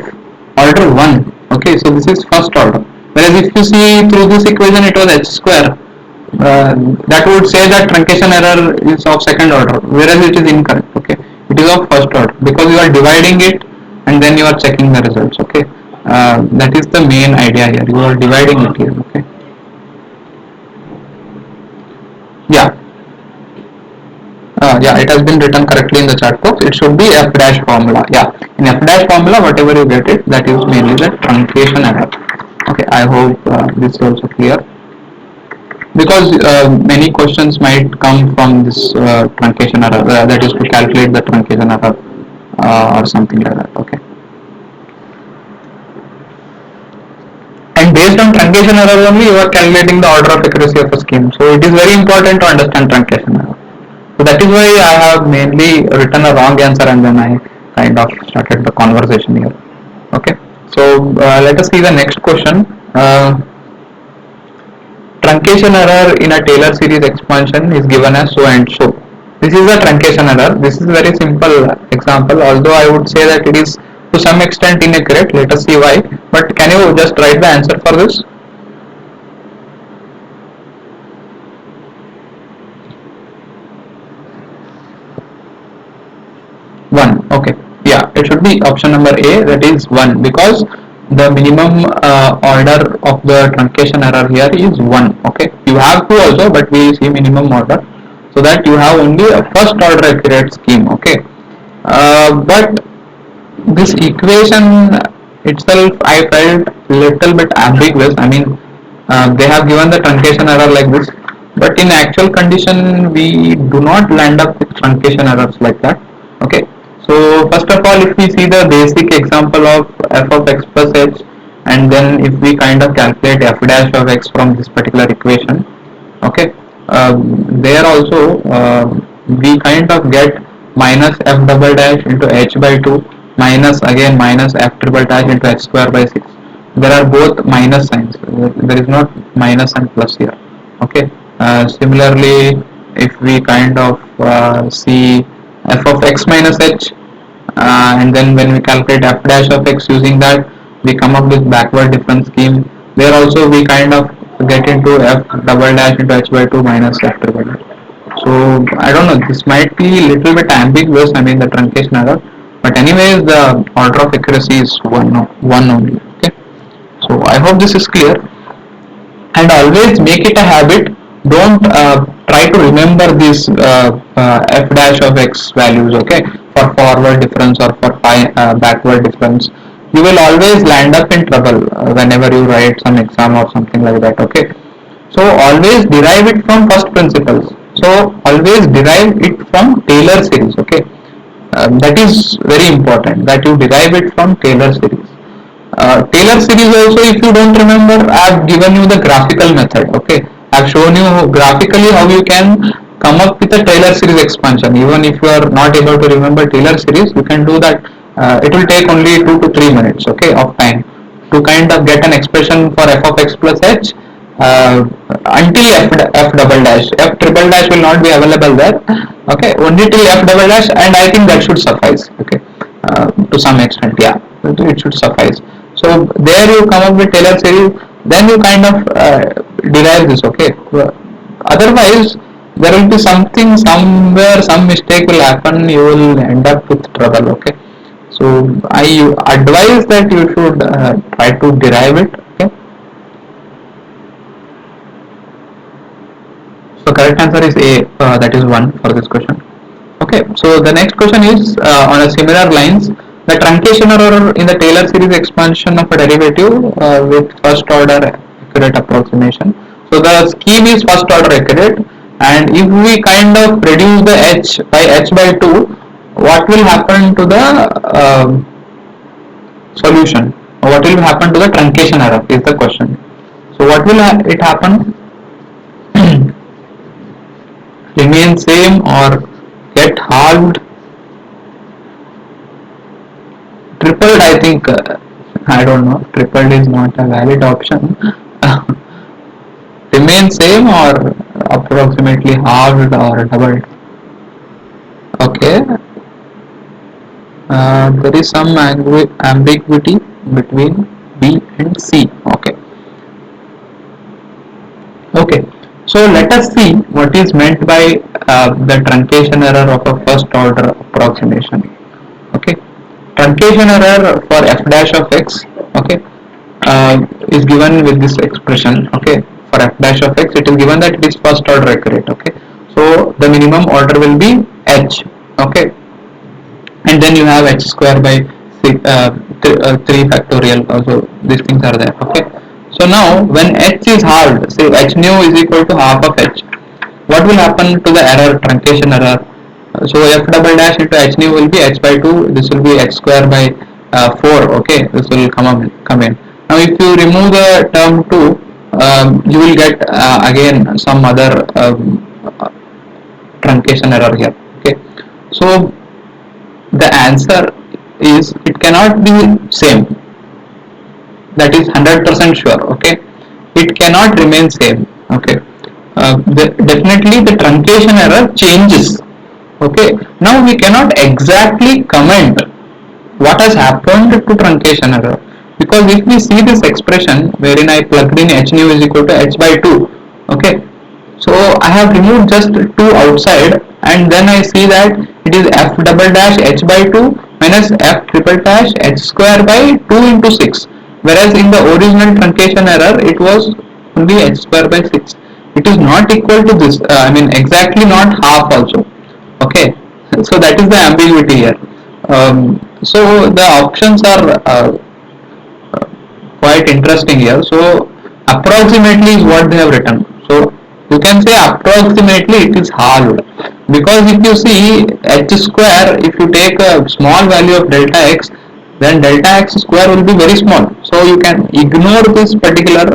order 1, okay, so this is first order. Whereas if you see through this equation it was h square, uh, that would say that truncation error is of second order, whereas it is incorrect, okay, it is of first order because you are dividing it and then you are checking the results, okay. That is the main idea here, you are dividing it here, okay. Yeah, yeah, it has been written correctly in the chart box. It should be f dash formula. Yeah, in f dash formula, whatever you get it, that is mainly the truncation error. Okay, I hope this is also clear, because many questions might come from this truncation error, that is to calculate the truncation error or something like that. Okay, and based on truncation error only, you are calculating the order of accuracy of a scheme. So it is very important to understand truncation error. So that is why I have mainly written a wrong answer and then I kind of started the conversation here. Okay. So let us see the next question. Truncation error in a Taylor series expansion is given as so and so. This is a truncation error. This is a very simple example, although I would say that it is to some extent inaccurate. Let us see why. But can you just write the answer for this? 1. Okay. Yeah, it should be option number A, that is 1, because the minimum order of the truncation error here is 1. Okay. You have 2 also, but we see minimum order, so that you have only a first order accurate scheme. Okay. But this equation itself I felt little bit ambiguous. I mean, they have given the truncation error like this, but in actual condition we do not land up with truncation errors like that. Okay, so first of all, if we see the basic example of f of x plus h, and then if we kind of calculate f dash of x from this particular equation, okay, there also we kind of get minus f double dash into h by 2 minus again minus f triple dash into h square by 6. There are both minus signs, there is not minus and plus here. Okay, similarly if we kind of see f of x minus h, and then when we calculate f dash of x using that, we come up with backward difference scheme. There also we kind of get into f double dash into h by 2 minus f triple dash. So I don't know, this might be a little bit ambiguous, I mean the truncation error, but anyways the order of accuracy is 1 only. Okay, so I hope this is clear, and always make it a habit, don't try to remember this f dash of x values, okay, for forward difference or for backward difference. You will always land up in trouble whenever you write some exam or something like that. Okay, so always derive it from first principles, so always derive it from Taylor series. Okay, that is very important, that you derive it from Taylor series. Taylor series also, if you don't remember, I have given you the graphical method. Okay, I have shown you graphically how you can come up with a Taylor series expansion. Even if you are not able to remember Taylor series, you can do that. It will take only 2 to 3 minutes, okay, of time to kind of get an expression for f of x plus h until f double dash. F triple dash will not be available there. Okay, only till f double dash, and I think that should suffice. Okay, to some extent, yeah, it should suffice. So there you come up with Taylor series, then you kind of derive this. Okay, otherwise there will be something somewhere, some mistake will happen, you will end up with trouble. Okay, so I advise that you should try to derive it. Okay, so correct answer is A, that is 1 for this question. Okay, so the next question is on a similar lines. The truncation error in the Taylor series expansion of a derivative with first order accurate approximation. So the scheme is first order accurate, and if we kind of reduce the h by 2, what will happen to the solution? what will happen to the truncation error is the question. So what will it happen? Remain same or get halved? Tripled, I think, I don't know, tripled is not a valid option. Remain same or approximately halved or doubled? Okay, there is some ambiguity between B and C. Okay. Okay. So let us see what is meant by the truncation error of a first order approximation. Okay. Truncation error for f dash of x. Okay. Is given with this expression. Okay. For f dash of x, it is given that it is first order accurate. Okay. So the minimum order will be h. Okay. And then you have h square by 3 factorial, so these things are there. Okay, so now when h is halved, say h nu is equal to half of h, what will happen to the error, truncation error? So f double dash into h nu will be h by 2, this will be h square by 4. Okay, this will come in. Now if you remove the term 2, you will get again some other truncation error here. Okay, so the answer is it cannot be same, that is 100% sure. Okay, it cannot remain same. Okay, definitely the truncation error changes. Okay, now we cannot exactly comment what has happened to truncation error, because if we see this expression wherein I plugged in h nu is equal to h by 2. Okay, so I have removed just 2 outside, and then I see that it is f double dash h by 2 minus f triple dash h square by 2 into 6, whereas in the original truncation error it was only h square by 6. It is not equal to this, I mean exactly not half also. Okay, so that is the ambiguity here. So the options are quite interesting here. So approximately is what they have written. So you can say approximately it is halved, because if you see h square, if you take a small value of delta x, then delta x square will be very small. So you can ignore this particular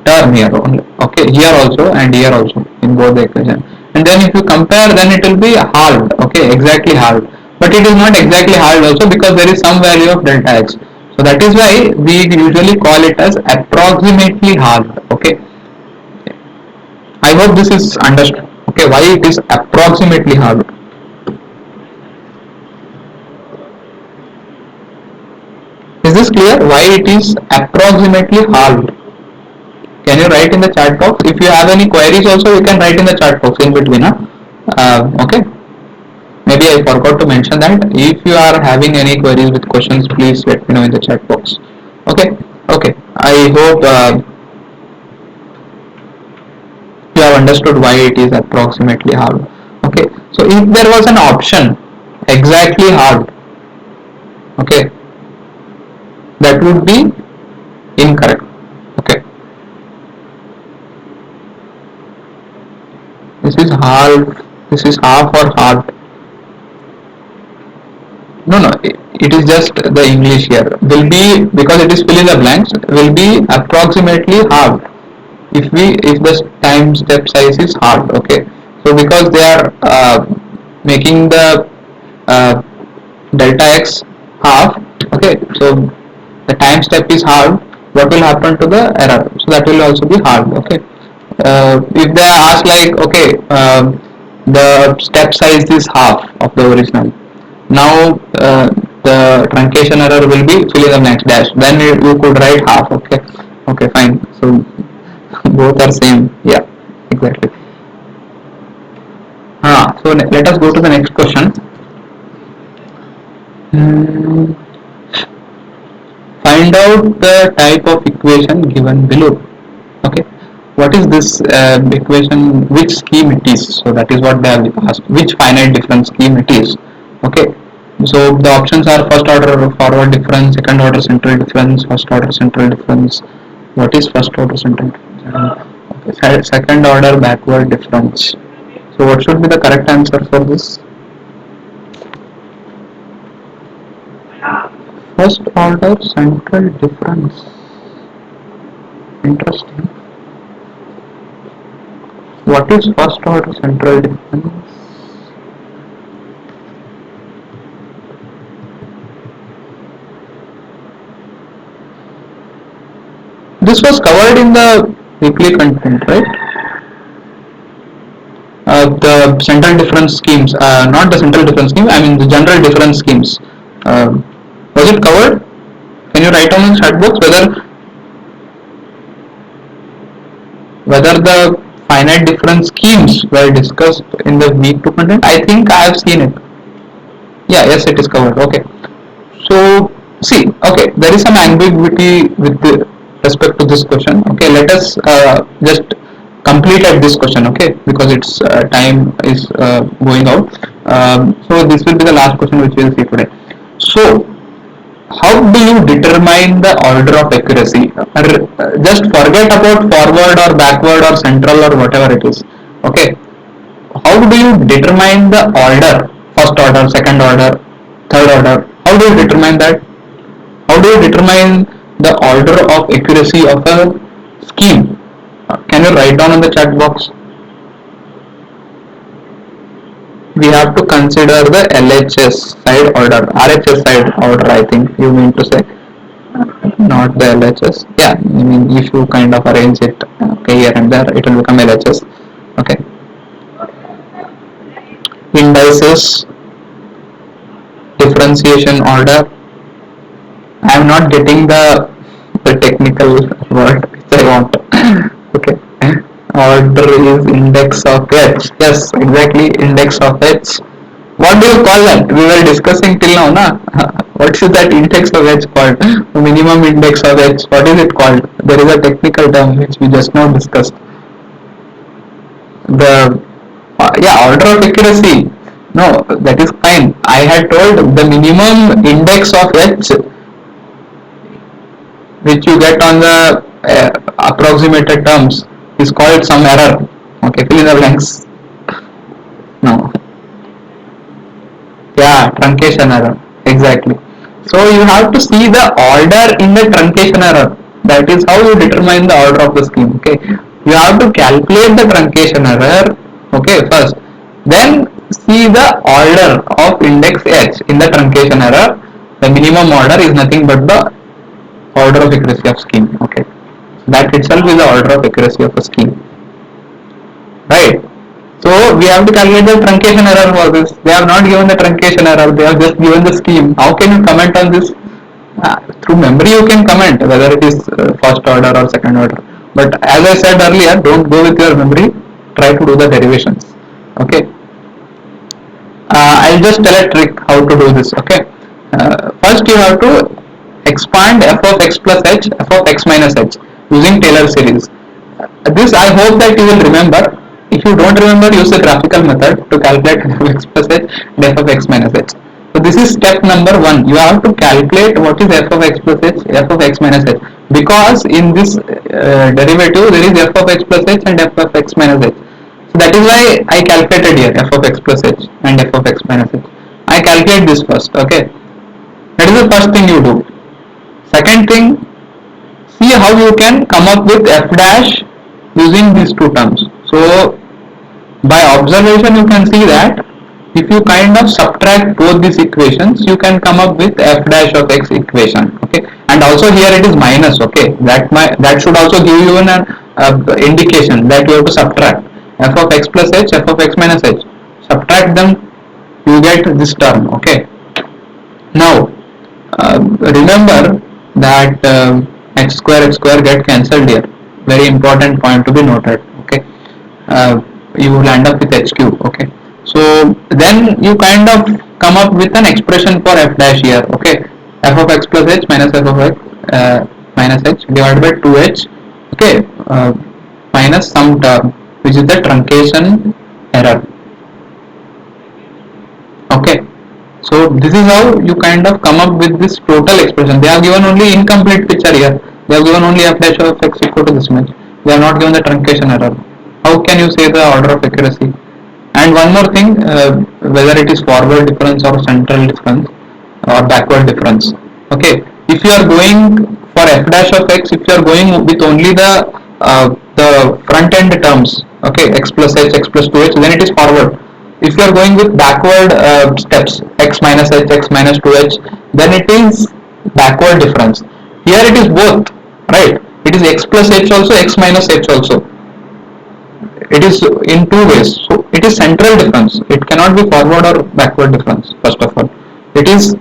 term here only. Okay, here also and here also in both the equation. And then if you compare, then it will be halved. Okay, exactly halved. But it is not exactly halved also, because there is some value of delta x. So that is why we usually call it as approximately halved. Okay, I hope this is understood. Okay, why it is approximately halved. Is this clear? Why it is approximately halved? Can you write in the chat box? If you have any queries also, you can write in the chat box in between. Okay. Maybe I forgot to mention that. If you are having any queries with questions, please let me know in the chat box. Okay. Okay. I hope you have understood why it is approximately halved. Okay. So if there was an option exactly halved, okay, that would be incorrect. Okay. This is half. This is half or halved. No, no, it is just the English here. Will be, because it is fill in the blanks, will be approximately halved. If the time step size is halved. Okay. So because they are making the uh, delta x half. Okay. So the time step is halved. What will happen to the error? So that will also be halved. Okay. If they are asked like, okay, the step size is half of the original, now the truncation error will be fill in the blanks dash, then you could write half. Okay, okay, fine. So both are same. Yeah, exactly. So let us go to the next question. Hmm, Find out the type of equation given below. Okay, what is this equation, which scheme it is? So that is what they have asked, which finite difference scheme it is. Okay, so the options are first order forward difference, second order central difference, first order central difference. What is first order central difference? Okay, second order backward difference. So what should be the correct answer for this? First order central difference. Interesting. What is first order central difference? This was covered in the weekly content, right? The central difference schemes, not the central difference scheme, I mean the general difference schemes. Was it covered? Can you write down in chat box whether the finite difference schemes were discussed in the week 2 content? I think I have seen it. Yeah, yes, it is covered. Okay. So, see, okay, there is some ambiguity with respect to this question. Okay, let us just complete at this question. Okay, because its time is going out. So this will be the last question which we will see today. So, how do you determine the order of accuracy? Just forget about forward or backward or central or whatever it is. Okay, how do you determine the order? First order, second order, third order. How do you determine that? How do you determine the order of accuracy of a scheme? Can you write down in the chat box? We have to consider the LHS side order, RHS side order, I think you mean to say, not the LHS. Yeah, I mean if you kind of arrange it, okay, here and there, it will become LHS. Okay, indices, differentiation order. I am not getting the technical word which I want. Okay, order is index of H. Yes, exactly, index of H. What do you call that? We were discussing till now, na? What is that index of H called? Minimum index of H. What is it called? There is a technical term which we just now discussed. The yeah, order of accuracy. No, that is fine. I had told the minimum index of H which you get on the approximated terms is called some error. Okay, fill in the blanks. No. Yeah, truncation error. Exactly. So you have to see the order in the truncation error. That is how you determine the order of the scheme. Okay. You have to calculate the truncation error. Okay, first. Then see the order of index H in the truncation error. The minimum order is nothing but the order of accuracy of scheme. Okay. That itself is the order of accuracy of a scheme. Right. So we have to calculate the truncation error for this. They have not given the truncation error, they have just given the scheme. How can you comment on this? Through memory you can comment whether it is first order or second order. But as I said earlier, don't go with your memory, try to do the derivations. Okay. I'll just tell a trick how to do this. Okay. First you have to expand f of x plus h, f of x minus h using Taylor series. This I hope that you will remember. If you don't remember, use the graphical method to calculate f of x plus h and f of x minus h. So this is step number 1. You have to calculate what is f of x plus h, f of x minus h, because in this derivative there is f of x plus h and f of x minus h. So that is why I calculated here f of x plus h and f of x minus h. I calculate this first. Okay, that is the first thing you do. Second thing, see how you can come up with f dash using these two terms. So by observation you can see that if you kind of subtract both these equations, you can come up with f dash of x equation. Okay, and also here it is minus. Okay, that should also give you an indication that you have to subtract f of x plus h, f of x minus h. Subtract them, you get this term. Okay, now remember that x square get cancelled here. Very important point to be noted. Okay, you will end up with h cube. Okay, so then you kind of come up with an expression for f dash here. Okay, f of x plus h minus f of x minus h divided by 2h. Okay, minus some term which is the truncation error. Okay, so this is how you kind of come up with this total expression. They have given only incomplete picture here. They have given only f dash of x equal to this much. They have not given the truncation error. How can you say the order of accuracy? And one more thing, whether it is forward difference or central difference or backward difference. Okay, If you are going for f dash of x, if you are going with only the front end terms, okay, x plus h, x plus 2h, then it is forward. If you are going with backward steps, x minus h, x minus 2h, then it is backward difference. Here it is both, right? It is x plus h also, x minus h also. It is in two ways. So it is central difference. It cannot be forward or backward difference. First of all, it is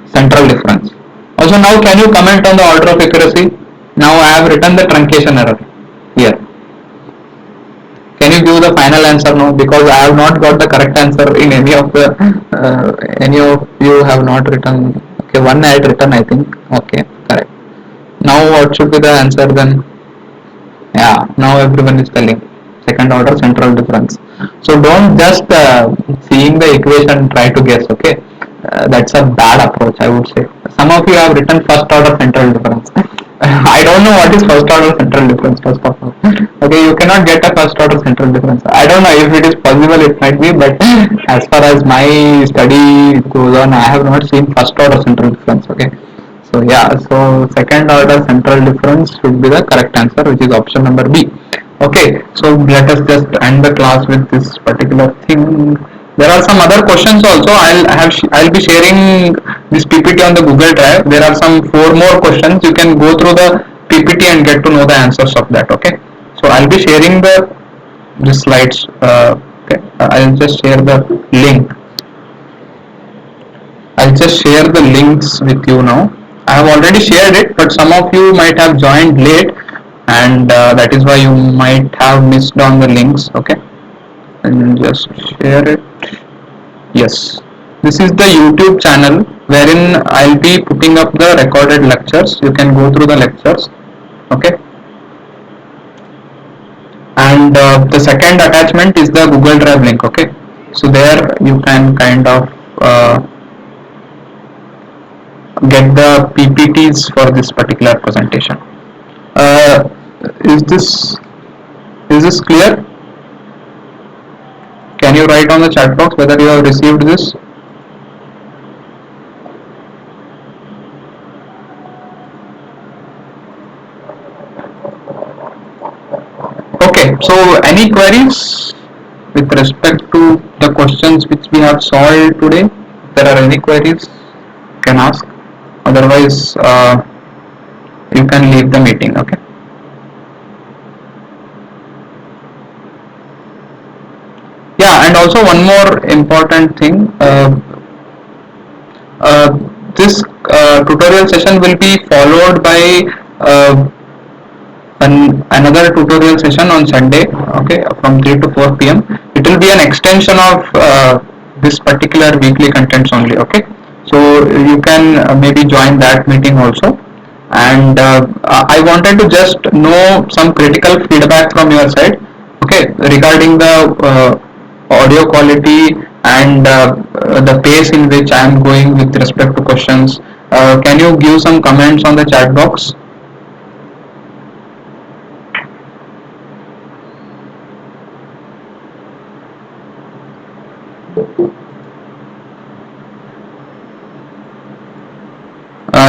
central difference. Also, now can you comment on the order of accuracy? Now I have written the truncation error here. Can you give the final answer now? Because I have not got the correct answer in any of you have not written. Okay, one I had written, I think. Okay, correct. Now what should be the answer then? Yeah, now everyone is telling second order central difference. So don't just seeing the equation try to guess. Okay, that's a bad approach, I would say. Some of you have written first order central difference. I don't know what is first order central difference, first of all. Okay, you cannot get a first order central difference. I don't know if it is possible, it might be, but as far as my study goes on, I have not seen first order central difference. Okay, so yeah, so second order central difference should be the correct answer, which is option number B. Okay, so let us just end the class with this particular thing. There are some other questions also. I'll be sharing this PPT on the Google Drive. There are some 4 more questions. You can go through the PPT and get to know the answers of that. Okay, so I'll be sharing the slides. Okay, I'll just share the link. I'll just share the links with you now. I have already shared it, but some of you might have joined late, and that is why you might have missed on the links. Okay, and just share it. Yes, this is the YouTube channel wherein I'll be putting up the recorded lectures. You can go through the lectures. Okay, and the second attachment is the Google Drive link. Okay, so there you can kind of get the PPTs for this particular presentation. Uh, is this clear? Can you write on the chat box whether you have received this? Okay, so any queries with respect to the questions which we have solved today? If there are any queries, you can ask. Otherwise, you can leave the meeting. Okay. Yeah, and also one more important thing. Uh, this tutorial session will be followed by uh, another tutorial session on Sunday, okay, from 3 to 4 p.m. It will be an extension of this particular weekly contents only, okay. So you can maybe join that meeting also. And I wanted to just know some critical feedback from your side, okay, regarding the audio quality and the pace in which I am going with respect to questions. Can you give some comments on the chat box?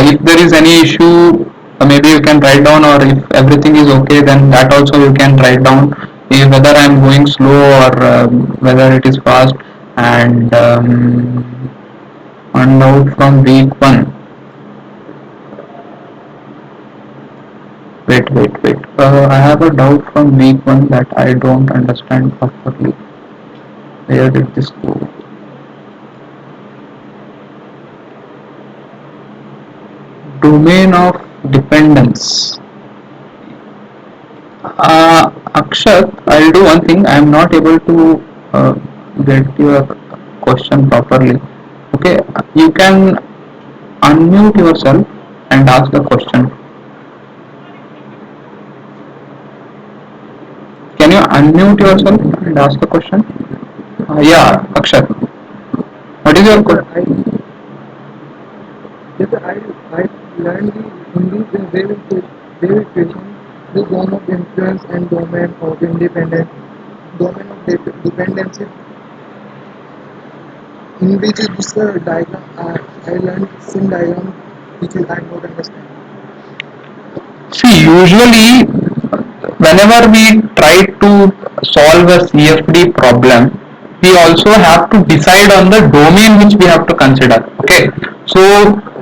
If there is any issue, maybe you can write down, or if everything is okay, then that also you can write down, whether I am going slow or whether it is fast. And one note from week 1. Wait. I have a doubt from week 1 that I don't understand properly. Where did this go? Domain of dependence. Akshat, I'll do one thing. I am not able to get your question properly. Okay, you can unmute yourself and ask the question. Can you unmute yourself and ask the question? Yeah, Akshat. What is your question? Yes, I learned the Hindi derivation, the zone of influence and domain of independence, domain of dependency, in which this diagram I learned Sin diagram which is I'm not understanding. See, usually whenever we try to solve a CFD problem, we also have to decide on the domain which we have to consider. Okay. So,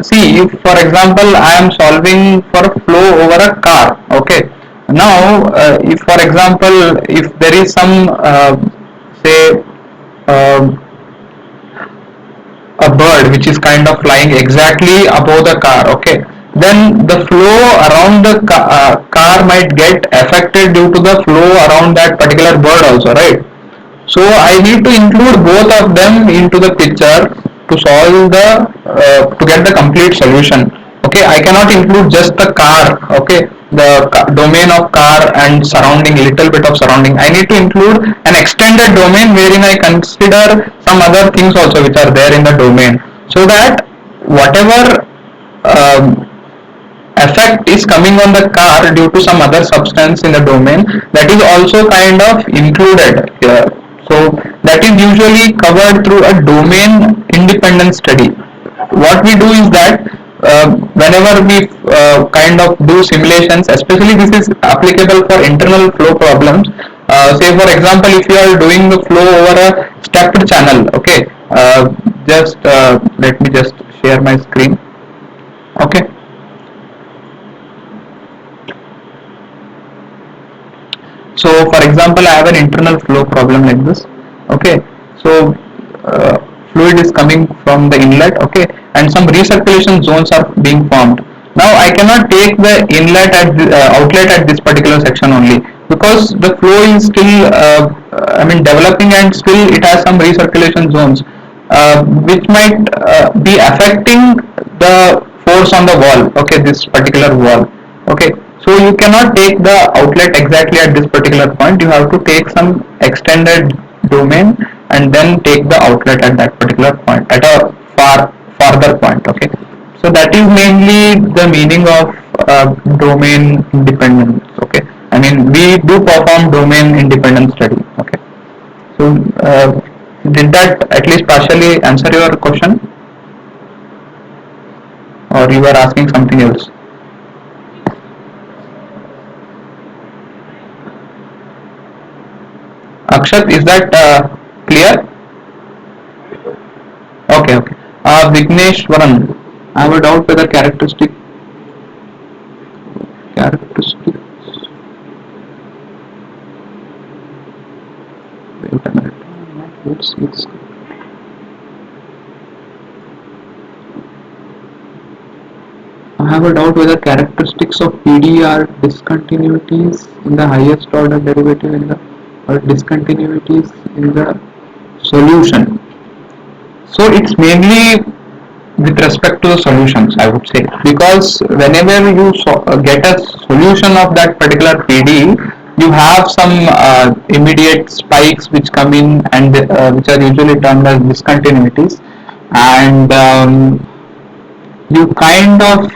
see, if for example I am solving for a flow over a car. Okay. Now, if for example, if there is some say um a bird which is kind of flying exactly above the car, okay, then the flow around the car might get affected due to the flow around that particular bird also, right? So I need to include both of them into the picture to solve the to get the complete solution. Okay, I cannot include just the car. Okay, the domain of car and surrounding, little bit of surrounding. I need to include an extended domain wherein I consider some other things also which are there in the domain, so that whatever effect is coming on the car due to some other substance in the domain, that is also kind of included here. So that is usually covered through a domain independent study. What we do is that whenever we kind of do simulations, especially this is applicable for internal flow problems. Say for example, if you are doing the flow over a stepped channel, okay, just let me just share my screen. Okay. So for example, I have an internal flow problem like this. Okay. So fluid is coming from the inlet. Okay. And some recirculation zones are being formed. Now I cannot take the inlet at the outlet at this particular section only, because the flow is still I mean developing, and still it has some recirculation zones which might be affecting the force on the wall. Okay, this particular wall. Okay, so you cannot take the outlet exactly at this particular point. You have to take some extended domain and then take the outlet at that particular point, at a farther point. Okay, so that is mainly the meaning of domain independence. Okay, I mean we do perform domain independent study. Okay, so did that at least partially answer your question, or you are asking something else? Akshat, is that clear? Okay, okay. Vignesh Varan, I have a doubt whether characteristics. Wait a minute. It's I have a doubt whether characteristics of PD are discontinuities in the highest order derivative in the, or discontinuities in the solution. So it's mainly with respect to the solutions, I would say, because whenever you get a solution of that particular PD, you have some immediate spikes which come in, and which are usually termed as discontinuities, and you kind of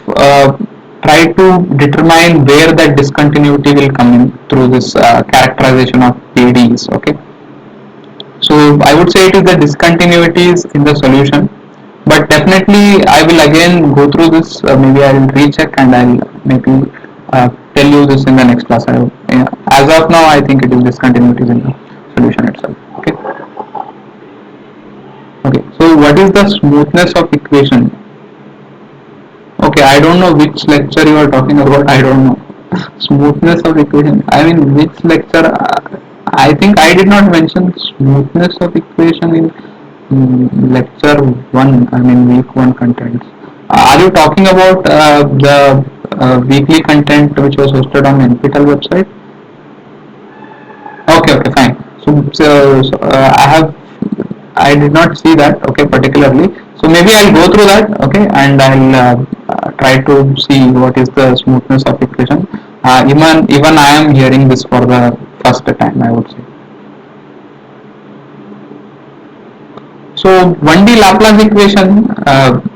try to determine where that discontinuity will come in through this characterization of PDs. Okay, so I would say it is the discontinuities in the solution, but definitely I will again go through this. Maybe I will recheck and I'll maybe tell you this in the next class. As of now, I think it is discontinuities in the solution itself. Okay. Okay. So what is the smoothness of equation? Okay, I don't know which lecture you are talking about. I don't know. Smoothness of equation. I mean, which lecture? I think I did not mention smoothness of equation in lecture 1. I mean, week 1 contents. Are you talking about the weekly content which was hosted on NPTEL website? Okay, okay, fine. So I did not see that, okay, particularly. So maybe I'll go through that, okay, and I'll try to see what is the smoothness of equation. Even I am hearing this for the first time, I would say. So 1D Laplace equation.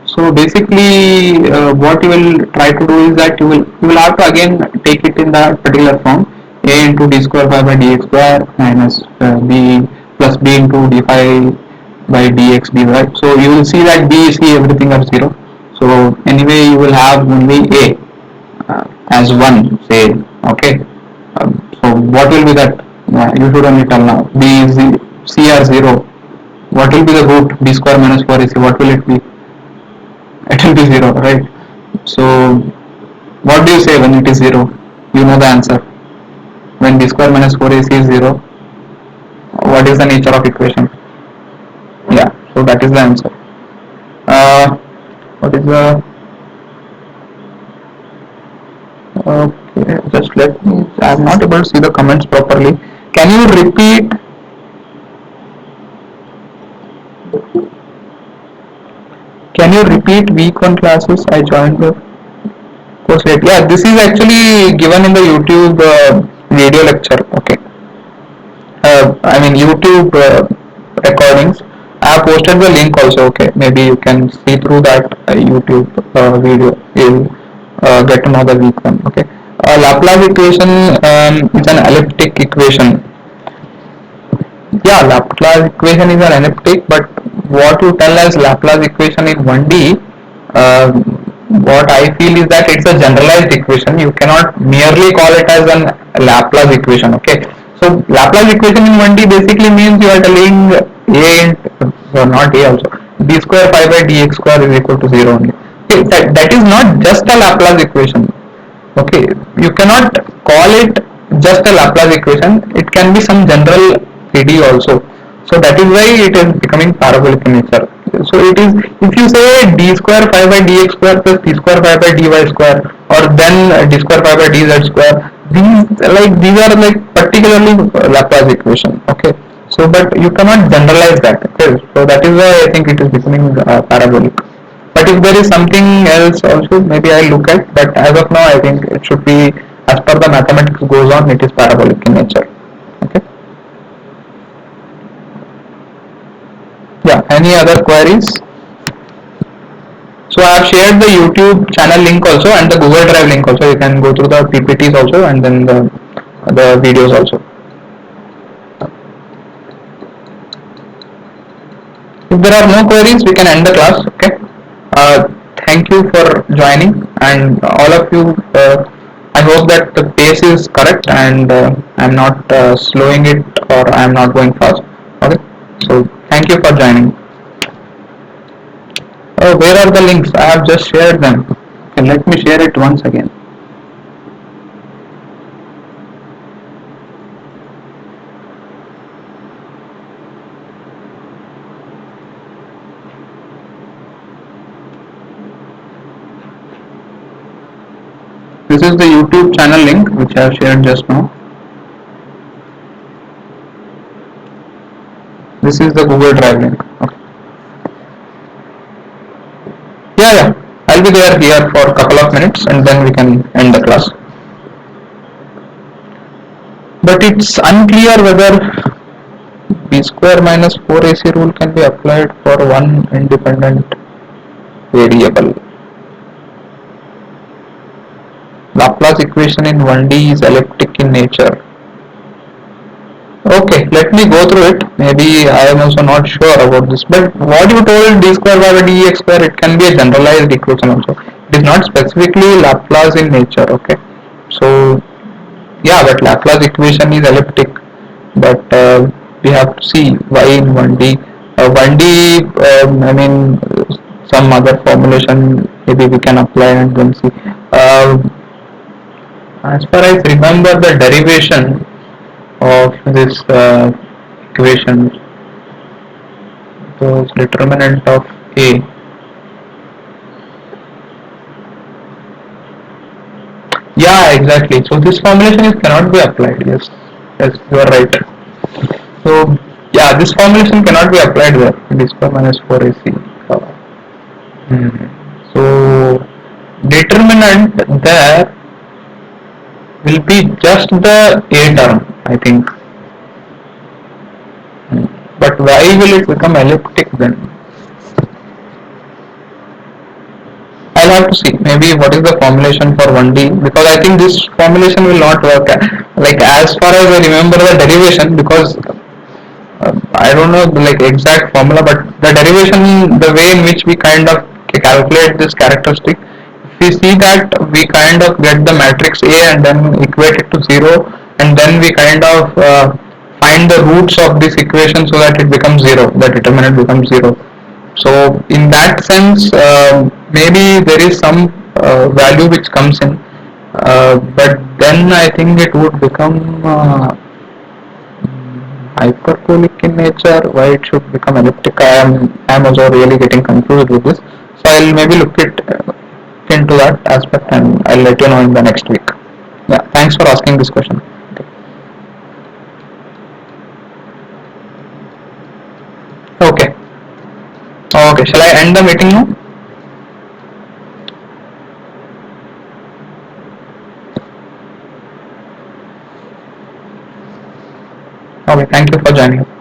So basically, what you will try to do is that you will have to again take it in that particular form: a into d square phi by dx square minus b plus b into d phi by dx dy. So you will see that b, c, everything are 0. So anyway you will have only A as 1 say, okay. So what will be that? You should only tell now. B is C or 0. What will be the root? B square minus 4AC, what will it be? It will be 0, right? So what do you say when it is 0? You know the answer. When B square minus 4AC is 0, what is the nature of equation? Yeah, so that is the answer. What is the, okay, just let me, I am not able to see the comments properly. Can you repeat? Can you repeat week 1 classes? I joined the course late. Yeah, this is actually given in the YouTube video lecture. Okay. I mean YouTube recordings. I have posted the link also. Okay, maybe you can see through that YouTube video. You'll get to know the week 1. Okay. Laplace equation is an elliptic equation. Yeah, Laplace equation is an elliptic, but what you tell as Laplace equation in 1D, what I feel is that it's a generalized equation. You cannot merely call it as an Laplace equation. Okay, so Laplace equation in 1D basically means you are telling A, or not A also, d square phi by dx square is equal to 0 only. Okay, that is not just a Laplace equation. Okay, you cannot call it just a Laplace equation. It can be some general PD also. So that is why it is becoming parabolic in nature. So it is, if you say d square phi by dx square plus d square phi by dy square, or then d square phi by dz square, these are like particularly Laplace equation. Okay, so but you cannot generalize that. Okay, so that is why I think it is becoming parabolic. But if there is something else also, maybe I'll look at. But as of now, I think it should be, as per the mathematics goes on, it is parabolic in nature. Okay. Yeah. Any other queries? So I have shared the YouTube channel link also and the Google Drive link also. You can go through the PPTs also and then the videos also. If there are no queries, we can end the class. Okay. Thank you for joining, and all of you. I hope that the pace is correct and I'm not slowing it or I'm not going fast. Okay. So thank you for joining. Oh, where are the links? I have just shared them. Okay, let me share it once again. This is the YouTube channel link which I have shared just now. This is the Google Drive link. Okay. Yeah. I'll be there here for a couple of minutes and then we can end the class. But it's unclear whether b square minus 4ac rule can be applied for one independent variable. Laplace equation in 1D is elliptic in nature. Okay, let me go through it. Maybe I am also not sure about this, but what you told d square by dx square, it can be a generalized equation also. It is not specifically Laplace in nature. Okay, so yeah, but Laplace equation is elliptic, but we have to see why in 1D. 1D, I mean, some other formulation maybe we can apply and then see. As far as I remember, the derivation of this equation, the determinant of A. Yeah, exactly. So this formulation cannot be applied. Yes, you are right. So yeah, this formulation cannot be applied there. D square minus 4ac. So determinant there will be just the A term, I think. But why will it become elliptic then? I'll have to see. Maybe what is the formulation for 1D, because I think this formulation will not work. Like as far as I remember the derivation, because I don't know the like exact formula, but the derivation, the way in which we kind of calculate this characteristic, if we see that we kind of get the matrix A and then equate it to 0, and then we kind of find the roots of this equation so that it becomes 0, the determinant becomes 0. So in that sense, maybe there is some value which comes in, but then I think it would become hyperbolic in nature. Why it should become elliptic? I am also really getting confused with this. So I'll maybe look it into that aspect and I'll let you know in the next week. Yeah, thanks for asking this question. Okay. Okay. Shall I end the meeting now? Okay. Thank you for joining.